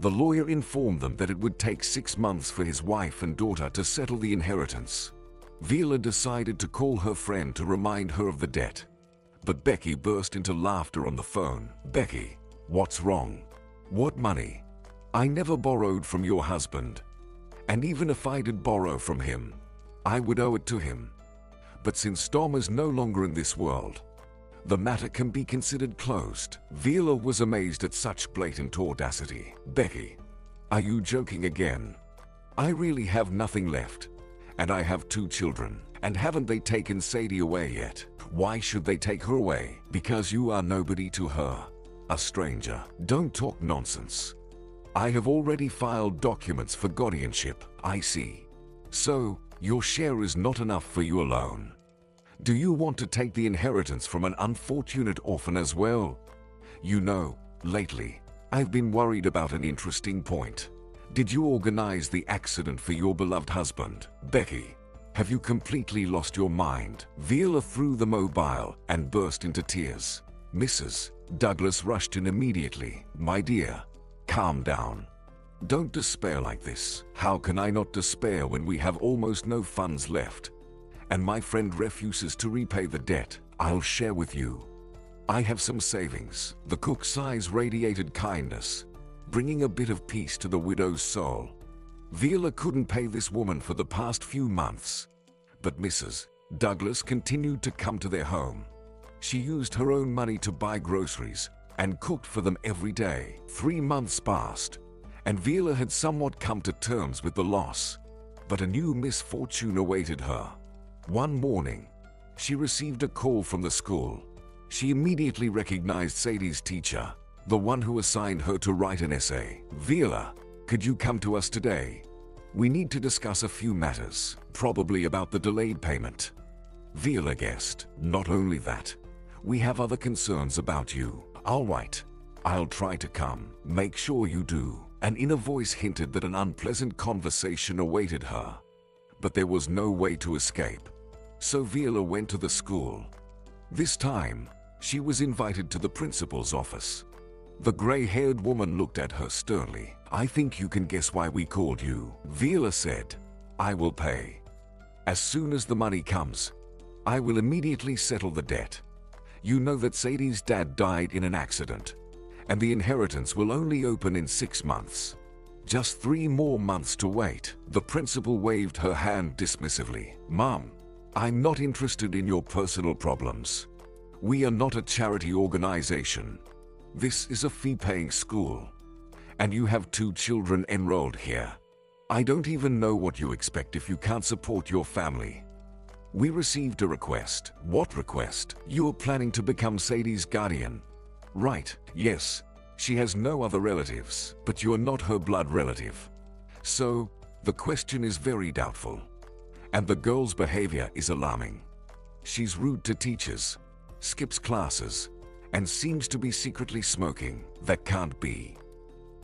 The lawyer informed them that it would take 6 months for his wife and daughter to settle the inheritance. Viola decided to call her friend to remind her of the debt. But Becky burst into laughter on the phone. "Becky, what's wrong? What money? I never borrowed from your husband. And even if I did borrow from him, I would owe it to him. But since Tom is no longer in this world, the matter can be considered closed." Viola was amazed at such blatant audacity. "Becky, are you joking again? I really have nothing left, and I have 2 children. And haven't they taken Sadie away yet? Why should they take her away? Because you are nobody to her, a stranger. Don't talk nonsense. I have already filed documents for guardianship, I see. So, your share is not enough for you alone. Do you want to take the inheritance from an unfortunate orphan as well? You know, lately, I've been worried about an interesting point. Did you organize the accident for your beloved husband, Becky? Have you completely lost your mind? Viola threw the mobile and burst into tears. Mrs. Douglas rushed in immediately. My dear, calm down. Don't despair like this. How can I not despair when we have almost no funds left? And my friend refuses to repay the debt. I'll share with you. I have some savings. The cook's eyes radiated kindness, bringing a bit of peace to the widow's soul. Viola couldn't pay this woman for the past few months, but Mrs. Douglas continued to come to their home. She used her own money to buy groceries and cooked for them every day. 3 months passed, and Viola had somewhat come to terms with the loss, but a new misfortune awaited her. One morning, she received a call from the school. She immediately recognized Sadie's teacher, the one who assigned her to write an essay. Viola, could you come to us today? We need to discuss a few matters, probably about the delayed payment. Viola guessed. Not only that, we have other concerns about you. All right, I'll try to come. Make sure you do. An inner voice hinted that an unpleasant conversation awaited her, but there was no way to escape. So Viola went to the school. This time, she was invited to the principal's office. The gray-haired woman looked at her sternly. I think you can guess why we called you. Viola said, I will pay. As soon as the money comes, I will immediately settle the debt. You know that Sadie's dad died in an accident, and the inheritance will only open in 6 months. Just 3 more months to wait. The principal waved her hand dismissively. Mom, I'm not interested in your personal problems. We are not a charity organization. This is a fee-paying school, and you have 2 children enrolled here. I don't even know what you expect if you can't support your family. We received a request. What request? You are planning to become Sadie's guardian. Right, yes. She has no other relatives, but you are not her blood relative. So, the question is very doubtful. And the girl's behavior is alarming. She's rude to teachers, skips classes, and seems to be secretly smoking. That can't be.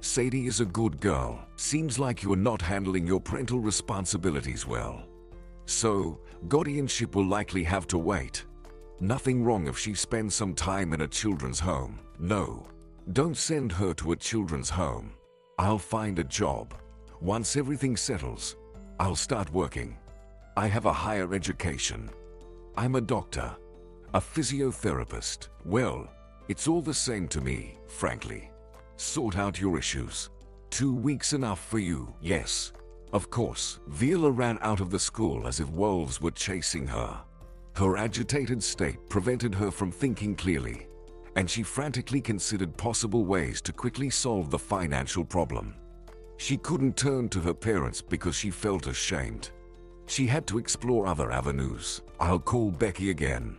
Sadie is a good girl. Seems like you are not handling your parental responsibilities well. So, guardianship will likely have to wait. Nothing wrong if she spends some time in a children's home. No, don't send her to a children's home. I'll find a job. Once everything settles, I'll start working. I have a higher education. I'm a doctor, a physiotherapist. Well, it's all the same to me, frankly. Sort out your issues. 2 weeks enough for you? Yes, of course. Viola ran out of the school as if wolves were chasing her. Her agitated state prevented her from thinking clearly, and she frantically considered possible ways to quickly solve the financial problem. She couldn't turn to her parents because she felt ashamed. She had to explore other avenues. I'll call Becky again.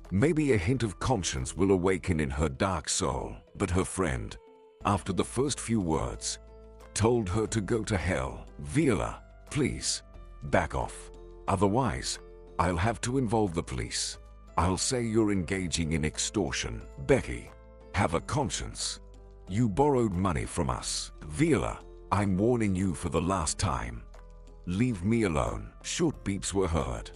Maybe a hint of conscience will awaken in her dark soul. But her friend, after the first few words, told her to go to hell. Viola, please, back off. Otherwise, I'll have to involve the police. I'll say you're engaging in extortion. Becky, have a conscience. You borrowed money from us. Viola, I'm warning you for the last time. Leave me alone. Short beeps were heard.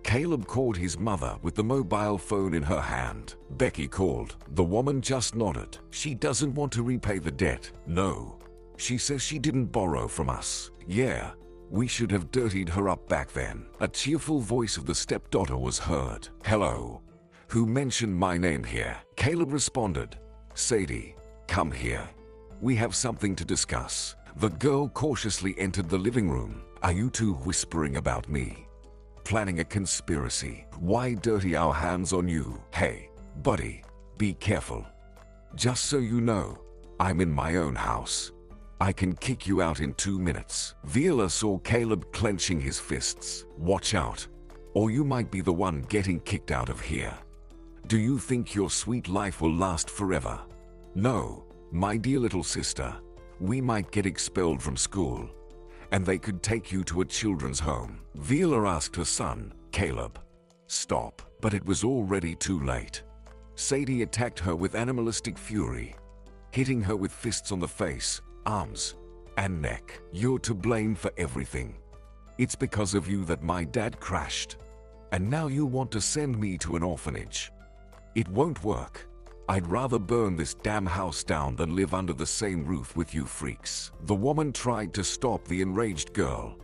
Caleb called his mother with the mobile phone in her hand. Becky called. The woman just nodded. She doesn't want to repay the debt. No. She says she didn't borrow from us. Yeah, we should have dirtied her up back then. A cheerful voice of the stepdaughter was heard. Hello. Who mentioned my name here? Caleb responded. Sadie, come here. We have something to discuss. The girl cautiously entered the living room. Are you two whispering about me? Planning a conspiracy? Why dirty our hands on you? Hey, buddy, be careful. Just so you know, I'm in my own house. I can kick you out in 2 minutes. Viola saw Caleb clenching his fists. Watch out, or you might be the one getting kicked out of here. Do you think your sweet life will last forever? No, my dear little sister. We might get expelled from school, and they could take you to a children's home. Vila asked her son, Caleb, stop, but it was already too late. Sadie attacked her with animalistic fury, hitting her with fists on the face, arms, and neck. You're to blame for everything. It's because of you that my dad crashed, and now you want to send me to an orphanage. It won't work. I'd rather burn this damn house down than live under the same roof with you freaks. The woman tried to stop the enraged girl,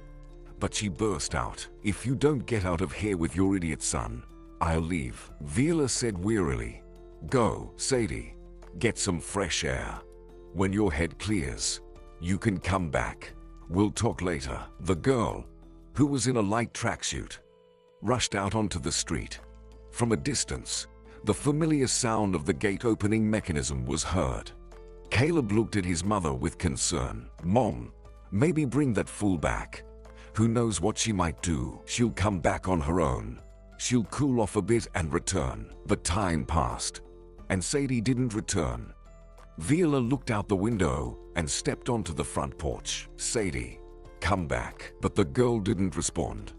but she burst out, if you don't get out of here with your idiot son, I'll leave. Vila said wearily, go, Sadie, get some fresh air. When your head clears, you can come back. We'll talk later. The girl, who was in a light tracksuit, rushed out onto the street. From a distance, the familiar sound of the gate opening mechanism was heard. Caleb looked at his mother with concern. Mom, maybe bring that fool back. Who knows what she might do? She'll come back on her own. She'll cool off a bit and return. But time passed, and Sadie didn't return. Vila looked out the window and stepped onto the front porch. Sadie, come back. But the girl didn't respond.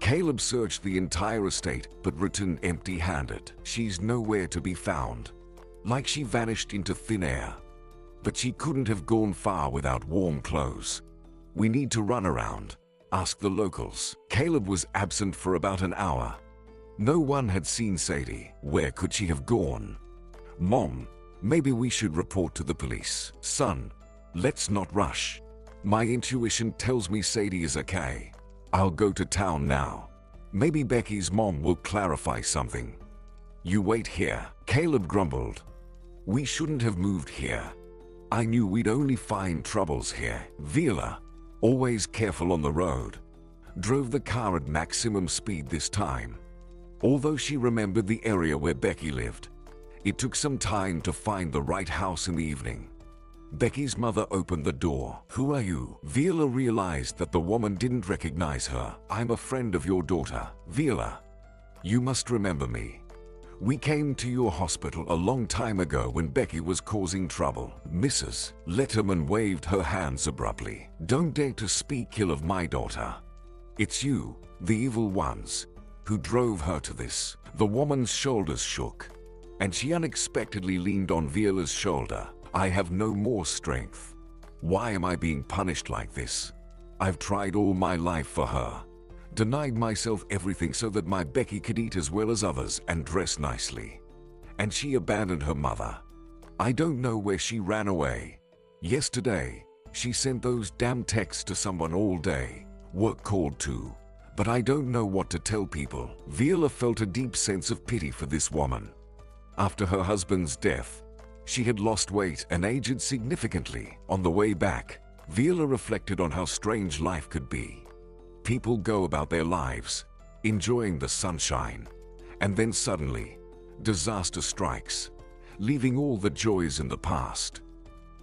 Caleb searched the entire estate but returned empty-handed. She's nowhere to be found, like she vanished into thin air. But she couldn't have gone far without warm clothes. We need to run around, asked the locals. Caleb was absent for about an hour. No one had seen Sadie. Where could she have gone? Mom, maybe we should report to the police. Son, let's not rush. My intuition tells me Sadie is okay. I'll go to town now. Maybe Becky's mom will clarify something. You wait here, Caleb grumbled. We shouldn't have moved here. I knew we'd only find troubles here. Vila, always careful on the road, drove the car at maximum speed this time. Although she remembered the area where Becky lived, it took some time to find the right house in the evening. Becky's mother opened the door. Who are you? Vila realized that the woman didn't recognize her. I'm a friend of your daughter. Vila, you must remember me. We came to your hospital a long time ago when Becky was causing trouble. Mrs. Letterman waved her hands abruptly. Don't dare to speak ill of my daughter. It's you, the evil ones, who drove her to this. The woman's shoulders shook, and she unexpectedly leaned on Vila's shoulder. I have no more strength. Why am I being punished like this? I've tried all my life for her, denied myself everything so that my Becky could eat as well as others and dress nicely. And she abandoned her mother. I don't know where she ran away. Yesterday, she sent those damn texts to someone all day. Work called too. But I don't know what to tell people. Vila felt a deep sense of pity for this woman. After her husband's death, she had lost weight and aged significantly. On the way back, Vila reflected on how strange life could be. People go about their lives, enjoying the sunshine, and then suddenly, disaster strikes, leaving all the joys in the past.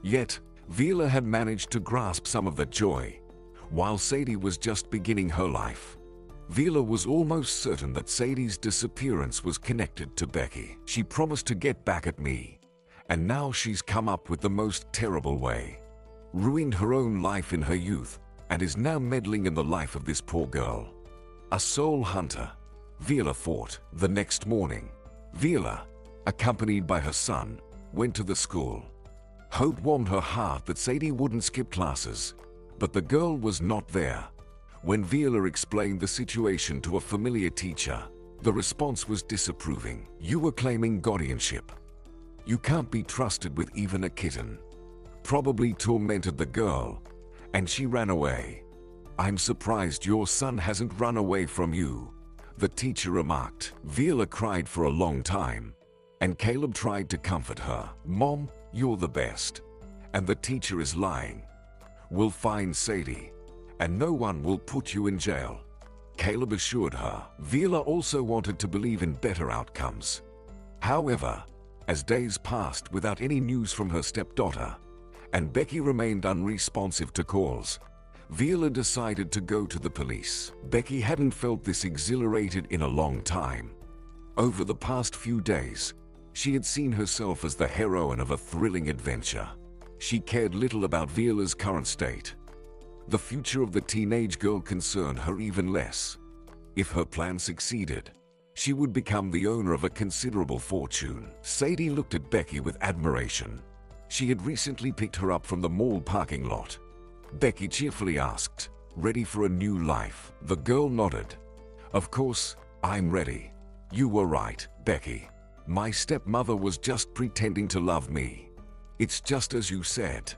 Yet, Vila had managed to grasp some of that joy, while Sadie was just beginning her life. Vila was almost certain that Sadie's disappearance was connected to Becky. She promised to get back at me, and now she's come up with the most terrible way. Ruined her own life in her youth, and is now meddling in the life of this poor girl. A soul hunter, Vila thought. The next morning, Vila, accompanied by her son, went to the school. Hope warmed her heart that Sadie wouldn't skip classes, but the girl was not there. When Vila explained the situation to a familiar teacher, the response was disapproving. You were claiming guardianship. You can't be trusted with even a kitten. Probably tormented the girl, and she ran away. I'm surprised your son hasn't run away from you, the teacher remarked. Vila cried for a long time, and Caleb tried to comfort her. Mom, you're the best, and the teacher is lying. We'll find Sadie, and no one will put you in jail, Caleb assured her. Vila also wanted to believe in better outcomes. However, as days passed without any news from her stepdaughter, and Becky remained unresponsive to calls, Vila decided to go to the police. Becky hadn't felt this exhilarated in a long time. Over the past few days, she had seen herself as the heroine of a thrilling adventure. She cared little about Viola's current state. The future of the teenage girl concerned her even less. If her plan succeeded, she would become the owner of a considerable fortune. Sadie looked at Becky with admiration. She had recently picked her up from the mall parking lot. Becky cheerfully asked, "Ready for a new life?" The girl nodded. "Of course, I'm ready." "You were right, Becky. My stepmother was just pretending to love me. It's just as you said.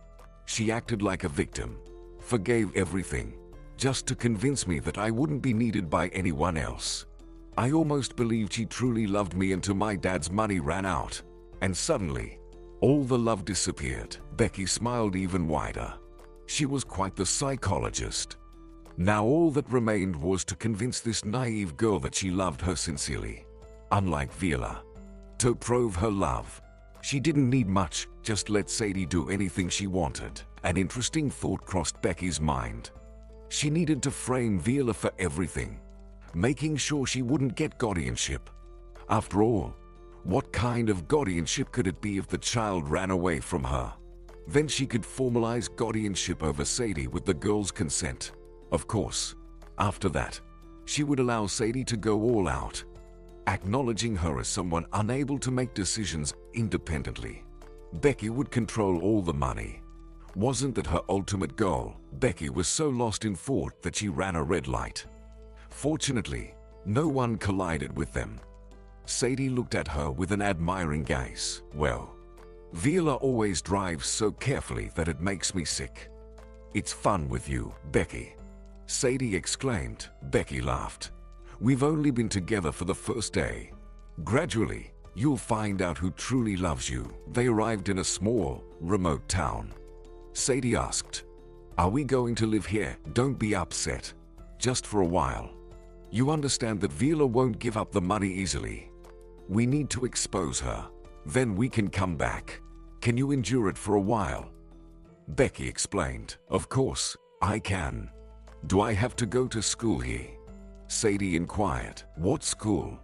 She acted like a victim, forgave everything, just to convince me that I wouldn't be needed by anyone else. I almost believed she truly loved me until my dad's money ran out, and suddenly, all the love disappeared." Becky smiled even wider. She was quite the psychologist. Now all that remained was to convince this naive girl that she loved her sincerely. Unlike Viola, to prove her love, she didn't need much, just let Sadie do anything she wanted. An interesting thought crossed Becky's mind. She needed to frame Viola for everything, making sure she wouldn't get guardianship. After all, what kind of guardianship could it be if the child ran away from her? Then she could formalize guardianship over Sadie with the girl's consent. Of course, after that, she would allow Sadie to go all out, acknowledging her as someone unable to make decisions independently. Becky would control all the money. Wasn't that her ultimate goal? Becky was so lost in thought that she ran a red light. Fortunately, no one collided with them. Sadie looked at her with an admiring gaze. "Well, Viola always drives so carefully that it makes me sick." "It's fun with you, Becky," Sadie exclaimed. Becky laughed. "We've only been together for the first day. Gradually, you'll find out who truly loves you." They arrived in a small, remote town. Sadie asked, "Are we going to live here?" "Don't be upset. Just for a while. You understand that Viola won't give up the money easily. We need to expose her. Then we can come back. Can you endure it for a while?" Becky explained. "Of course, I can. Do I have to go to school here?" Sadie inquired. "What school?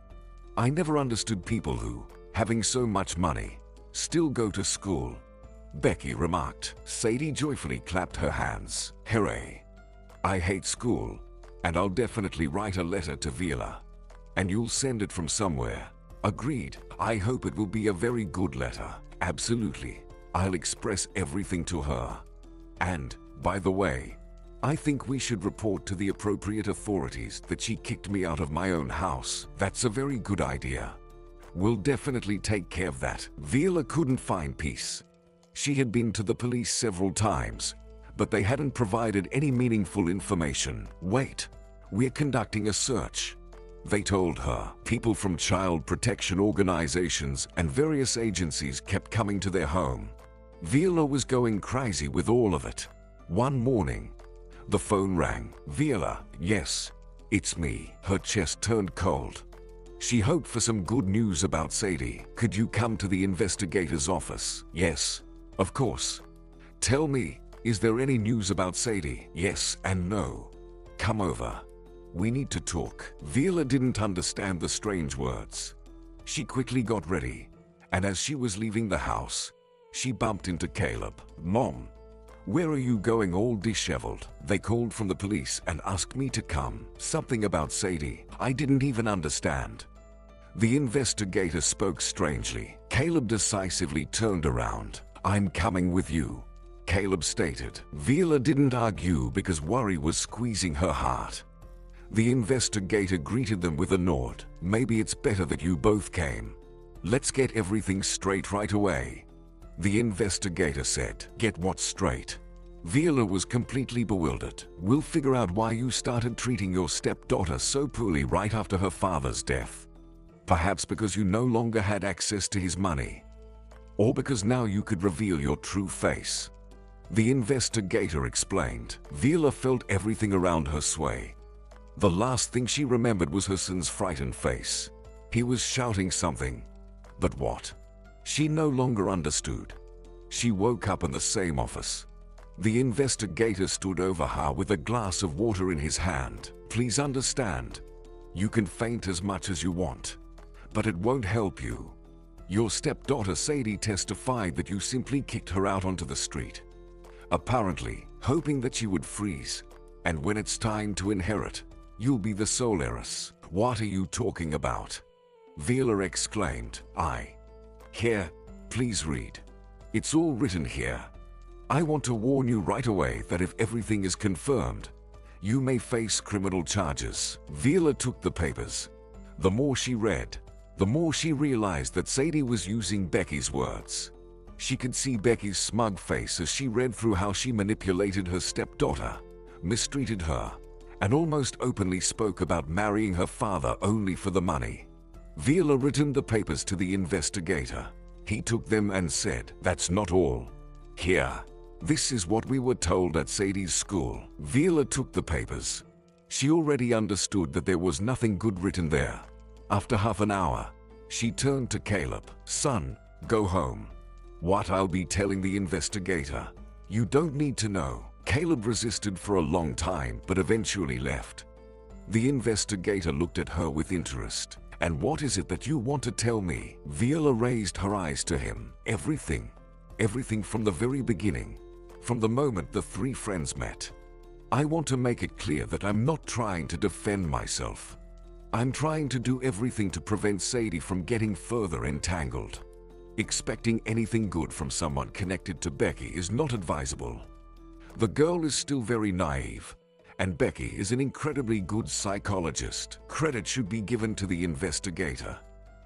I never understood people who, having so much money, still go to school," Becky remarked. Sadie joyfully clapped her hands. "Hooray! I hate school, and I'll definitely write a letter to Viola. And you'll send it from somewhere." "Agreed. I hope it will be a very good letter." "Absolutely. I'll express everything to her. And, by the way, I think we should report to the appropriate authorities that she kicked me out of my own house." "That's a very good idea. We'll definitely take care of that." Viola couldn't find peace. She had been to the police several times, but they hadn't provided any meaningful information. "Wait, we're conducting a search," they told her. People from child protection organizations and various agencies kept coming to their home. Viola was going crazy with all of it. One morning, the phone rang. "Viola, yes, it's me." Her chest turned cold. She hoped for some good news about Sadie. "Could you come to the investigator's office?" "Yes, of course. Tell me, is there any news about Sadie?" "Yes and no. Come over. We need to talk." Viola didn't understand the strange words. She quickly got ready, and as she was leaving the house, she bumped into Caleb. "Mom, where are you going all disheveled?" "They called from the police and asked me to come." "Something about Sadie." "I didn't even understand." The investigator spoke strangely. Caleb decisively turned around. "I'm coming with you," Caleb stated. Viola didn't argue because worry was squeezing her heart. The investigator greeted them with a nod. "Maybe it's better that you both came. Let's get everything straight right away," the investigator said. "Get what straight?" Viola was completely bewildered. "We'll figure out why you started treating your stepdaughter so poorly right after her father's death. Perhaps because you no longer had access to his money. Or because now you could reveal your true face," the investigator explained. Viola felt everything around her sway. The last thing she remembered was her son's frightened face. He was shouting something. But what? She no longer understood. She woke up in the same office. The investigator stood over her with a glass of water in his hand. "Please understand. You can faint as much as you want, but it won't help you. Your stepdaughter Sadie testified that you simply kicked her out onto the street, apparently hoping that she would freeze, and when it's time to inherit, you'll be the sole heiress. What are you talking about? Vila exclaimed. Here, please read. It's all written here. I want to warn you right away that if everything is confirmed, you may face criminal charges. Vila took the papers. The more she read, the more she realized that Sadie was using Becky's words. She could see Becky's smug face as she read through how she manipulated her stepdaughter, mistreated her, and almost openly spoke about marrying her father only for the money. Vila returned the papers to the investigator. He took them and said, "That's not all. Here, this is what we were told at Sadie's school." Vila took the papers. She already understood that there was nothing good written there. After half an hour, she turned to Caleb. "Son, go home." "What? I'll be telling the investigator." "You don't need to know." Caleb resisted for a long time but eventually left. The investigator looked at her with interest. "And what is it that you want to tell me?" Vila raised her eyes to him. "Everything. Everything from the very beginning. From the moment the three friends met. I want to make it clear that I'm not trying to defend myself. I'm trying to do everything to prevent Sadie from getting further entangled. Expecting anything good from someone connected to Becky is not advisable. The girl is still very naive, and Becky is an incredibly good psychologist. Credit should be given to the investigator."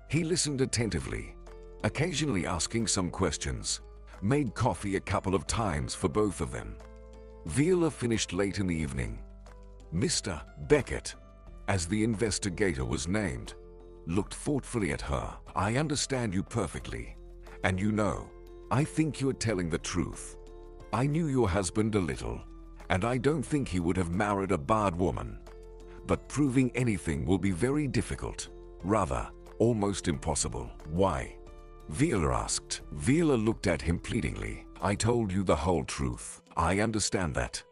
He listened attentively, occasionally asking some questions, made coffee a couple of times for both of them. Vila finished late in the evening. Mr. Beckett, as the investigator was named, looked thoughtfully at her. "I understand you perfectly, and you know, I think you're telling the truth. I knew your husband a little, and I don't think he would have married a bad woman. But proving anything will be very difficult, rather, almost impossible." "Why?" Vila asked. Vila looked at him pleadingly. "I told you the whole truth. I understand that.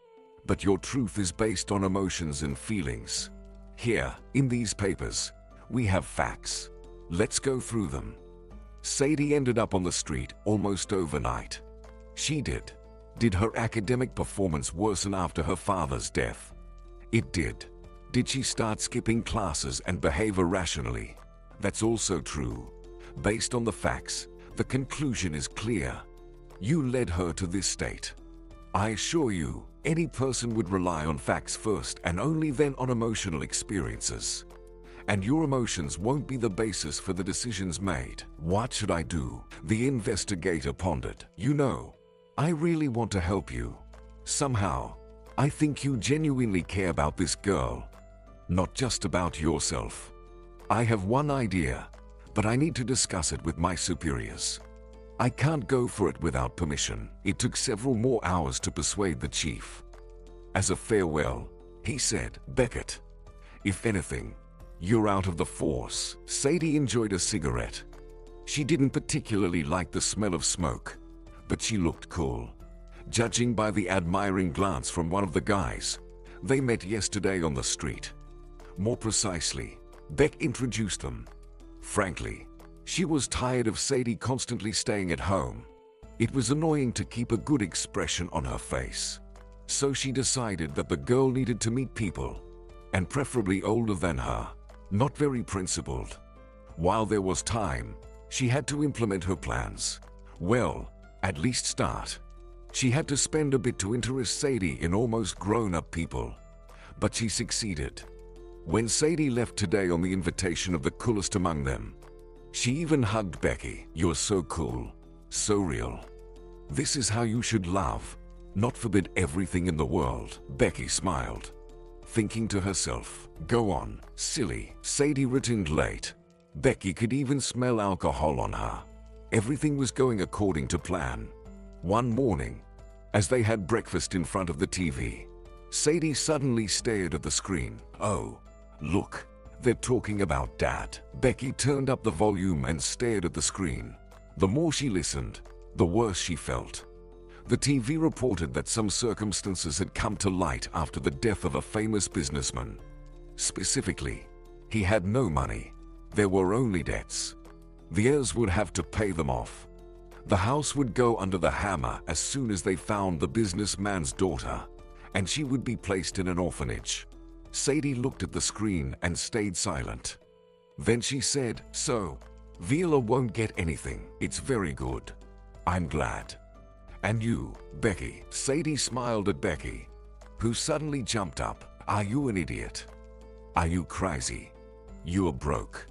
But your truth is based on emotions and feelings. Here, in these papers, we have facts. Let's go through them." Sadie ended up on the street almost overnight. She did. Did her academic performance worsen after her father's death? It did. Did she start skipping classes and behave irrationally? That's also true. Based on the facts, the conclusion is clear. You led her to this state. I assure you, any person would rely on facts first and only then on emotional experiences. And your emotions won't be the basis for the decisions made. What should I do? The investigator pondered. You know, I really want to help you. Somehow, I think you genuinely care about this girl, not just about yourself. I have one idea, but I need to discuss it with my superiors. I can't go for it without permission." It took several more hours to persuade the chief. As a farewell, he said, "Beckett, if anything, you're out of the force." Sadie enjoyed a cigarette. She didn't particularly like the smell of smoke, but she looked cool, judging by the admiring glance from one of the guys they met yesterday on the street. More precisely, Beck introduced them. Frankly, she was tired of Sadie constantly staying at home. It was annoying to keep a good expression on her face. So she decided that the girl needed to meet people, and preferably older than her, not very principled. While there was time, she had to implement her plans. Well, at least start. She had to spend a bit to interest Sadie in almost grown-up people, but she succeeded. When Sadie left today on the invitation of the coolest among them, she even hugged Becky. "You're so cool, so real. This is how you should love, not forbid everything in the world." Becky smiled, thinking to herself, "Go on, silly." Sadie returned late. Becky could even smell alcohol on her. Everything was going according to plan. One morning, as they had breakfast in front of the TV, Sadie suddenly stared at the screen. "Oh, look, they're talking about Dad." Becky turned up the volume and stared at the screen. The more she listened, the worse she felt. The TV reported that some circumstances had come to light after the death of a famous businessman. Specifically, he had no money. There were only debts. The heirs would have to pay them off. The house would go under the hammer as soon as they found the businessman's daughter, and she would be placed in an orphanage. Sadie looked at the screen and stayed silent. Then she said, "So, Viola won't get anything. It's very good. I'm glad. And you, Becky?" Sadie smiled at Becky, who suddenly jumped up. "Are you an idiot? Are you crazy? You're broke.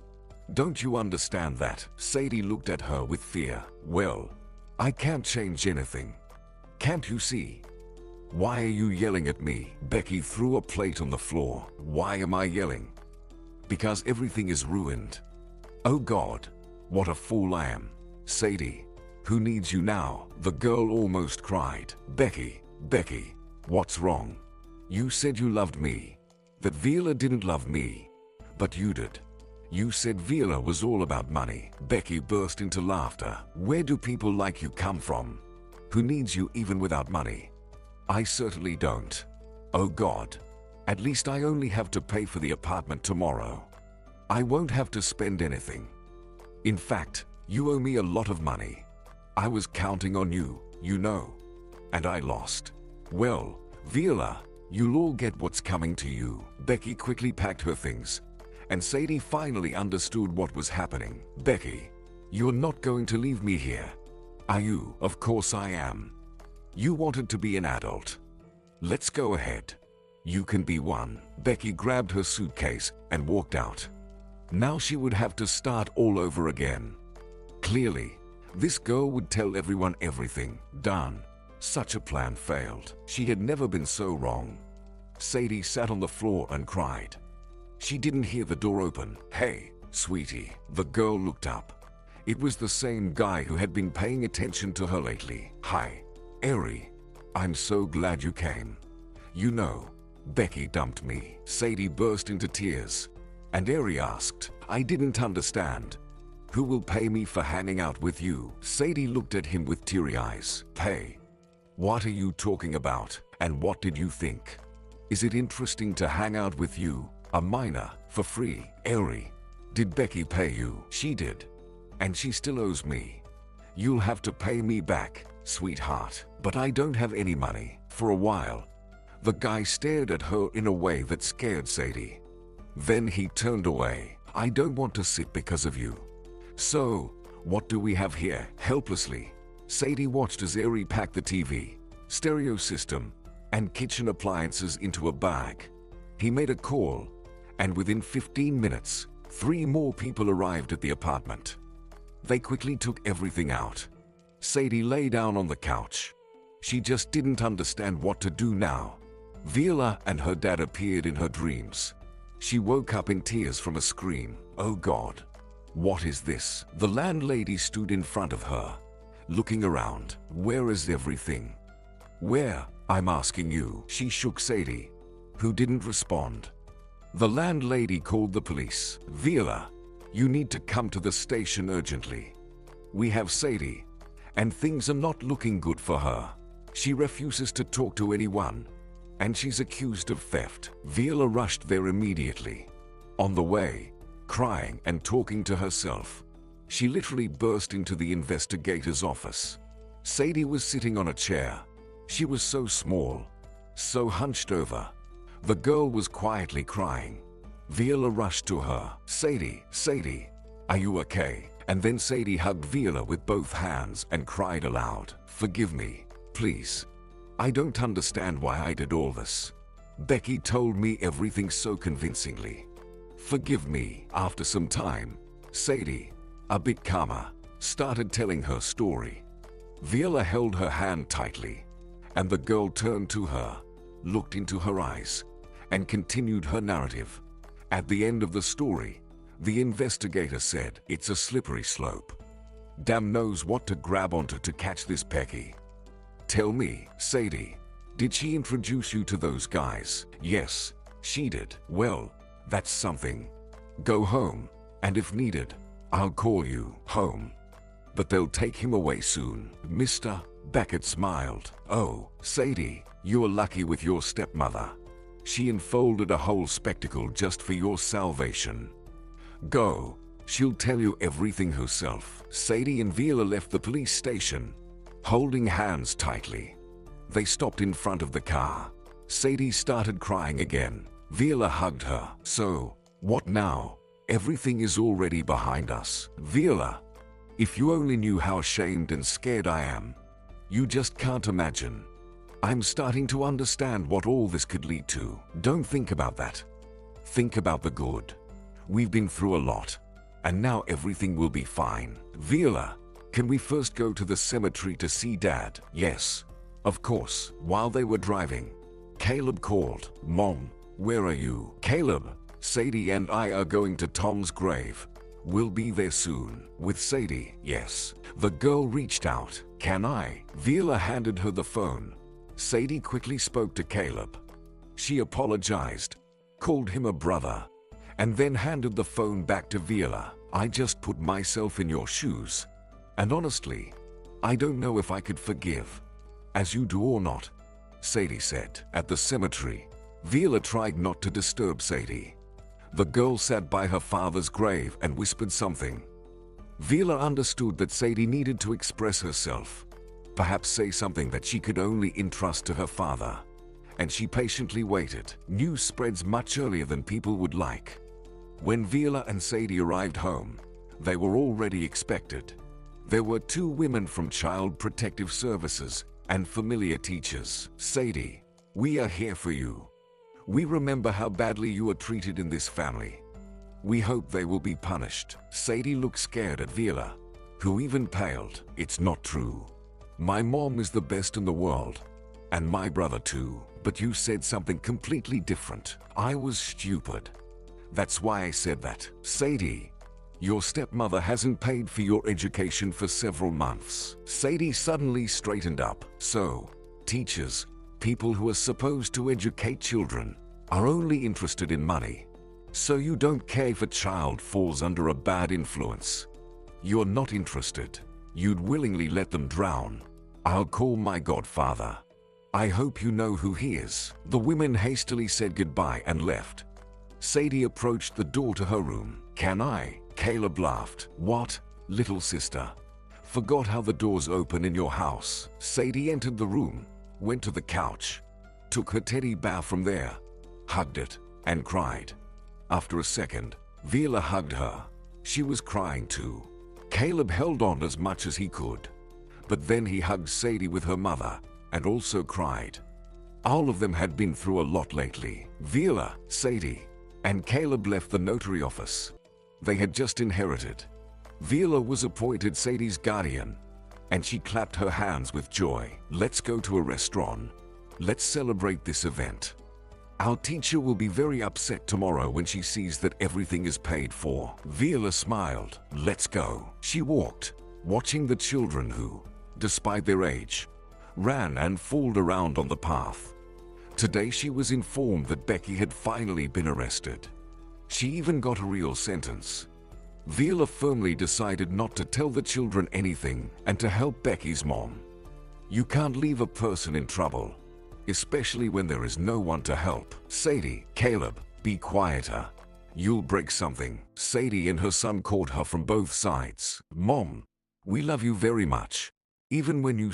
Don't you understand that?" Sadie looked at her with fear. "Well, I can't change anything. Can't you see? Why are you yelling at me?" Becky threw a plate on the floor. "Why am I yelling? Because everything is ruined. Oh God, what a fool I am." "Sadie, who needs you now?" the girl almost cried. Becky, what's wrong? You said you loved me, that Viola didn't love me, but you did. You said Viola was all about money." Becky burst into laughter. "Where do people like you come from? Who needs you even without money? I certainly don't. Oh God, at least I only have to pay for the apartment tomorrow. I won't have to spend anything. In fact, you owe me a lot of money. I was counting on you, you know, and I lost. Well, Viola, you'll all get what's coming to you." Becky quickly packed her things, and Sadie finally understood what was happening. "Becky, you're not going to leave me here, are you?" "Of course I am. You wanted to be an adult. Let's go ahead. You can be one." Becky grabbed her suitcase and walked out. Now she would have to start all over again. Clearly, this girl would tell everyone everything. Done. Such a plan failed. She had never been so wrong. Sadie sat on the floor and cried. She didn't hear the door open. "Hey, sweetie." The girl looked up. It was the same guy who had been paying attention to her lately. "Hi, Eri. I'm so glad you came. You know, Becky dumped me." Sadie burst into tears, and Eri asked, "I didn't understand. Who will pay me for hanging out with you?" Sadie looked at him with teary eyes. "Pay? What are you talking about? And what did you think? Is it interesting to hang out with you, a minor, for free?" "Eri, did Becky pay you?" "She did. And she still owes me. You'll have to pay me back, sweetheart." "But I don't have any money." For a while, the guy stared at her in a way that scared Sadie. Then he turned away. "I don't want to sit because of you. So, what do we have here?" Helplessly, Sadie watched as Eri packed the TV, stereo system, and kitchen appliances into a bag. He made a call, and within 15 minutes, 3 more people arrived at the apartment. They quickly took everything out. Sadie lay down on the couch. She just didn't understand what to do now. Viola and her dad appeared in her dreams. She woke up in tears from a scream. "Oh God, what is this?" The landlady stood in front of her, looking around. "Where is everything? Where, I'm asking you?" She shook Sadie, who didn't respond. The landlady called the police. "Viola, you need to come to the station urgently. We have Sadie, and things are not looking good for her. She refuses to talk to anyone, and she's accused of theft." Viola rushed there immediately. On the way, crying and talking to herself, she literally burst into the investigator's office. Sadie was sitting on a chair. She was so small, so hunched over. The girl was quietly crying. Viola rushed to her. Sadie, are you okay?" And then Sadie hugged Viola with both hands and cried aloud. "Forgive me, please. I don't understand why I did all this. Becky told me everything so convincingly. Forgive me." After some time, Sadie, a bit calmer, started telling her story. Viola held her hand tightly, and the girl turned to her, looked into her eyes, and continued her narrative. At the end of the story, the investigator said, "It's a slippery slope. Damn knows what to grab onto to catch this Becky. Tell me, Sadie, did she introduce you to those guys?" "Yes, she did." "Well, that's something. Go home, and if needed, I'll call you." "Home? But they'll take him away soon." Mr. Beckett smiled. "Oh, Sadie, you're lucky with your stepmother. She unfolded a whole spectacle just for your salvation. Go, She'll tell you everything herself. Sadie and Vila left the police station, holding hands tightly. They stopped in front of the car. Sadie started crying again. Vila hugged her. So, what now? Everything is already behind us. Vila, if you only knew how ashamed and scared I am. You just can't imagine. I'm starting to understand what all this could lead to. Don't think about that. Think about the good. We've been through a lot, and now everything will be fine. Vila, can we first go to the cemetery to see Dad? Yes, of course. While they were driving, Caleb called. Mom, where are you? Caleb, Sadie and I are going to Tom's grave. We'll be there soon. With Sadie, yes. The girl reached out. Can I? Vila handed her the phone. Sadie quickly spoke to Caleb. She apologized, called him a brother, and then handed the phone back to Vila. I just put myself in your shoes, and honestly, I don't know if I could forgive, as you do or not, Sadie said. At the cemetery, Vila tried not to disturb Sadie. The girl sat by her father's grave and whispered something. Vila understood that Sadie needed to express herself, perhaps say something that she could only entrust to her father, and she patiently waited. News spreads much earlier than people would like. When Vila and Sadie arrived home, they were already expected. There were 2 women from Child Protective Services and familiar teachers. Sadie, we are here for you. We remember how badly you were treated in this family. We hope they will be punished. Sadie looked scared at Vila, who even paled. It's not true. My mom is the best in the world, and my brother too. But you said something completely different. I was stupid. That's why I said that. Sadie, your stepmother hasn't paid for your education for several months. Sadie suddenly straightened up. So, teachers, people who are supposed to educate children, are only interested in money. So you don't care if a child falls under a bad influence. You're not interested. You'd willingly let them drown. I'll call my godfather. I hope you know who he is. The women hastily said goodbye and left. Sadie approached the door to her room. Can I? Caleb laughed. What, little sister? Forgot how the doors open in your house. Sadie entered the room, went to the couch, took her teddy bear from there, hugged it, and cried. After a second, Vila hugged her. She was crying too. Caleb held on as much as he could, but then he hugged Sadie with her mother and also cried. All of them had been through a lot lately. Vila, Sadie, and Caleb left the notary office. They had just inherited. Vila was appointed Sadie's guardian, and she clapped her hands with joy. Let's go to a restaurant. Let's celebrate this event. Our teacher will be very upset tomorrow when she sees that everything is paid for. Vila smiled. Let's go. She walked, watching the children who, despite their age, ran and fooled around on the path. Today she was informed that Becky had finally been arrested. She even got a real sentence. Vila firmly decided not to tell the children anything and to help Becky's mom. You can't leave a person in trouble, especially when there is no one to help. Sadie, Caleb, be quieter. You'll break something. Sadie and her son caught her from both sides. Mom, we love you very much, even when you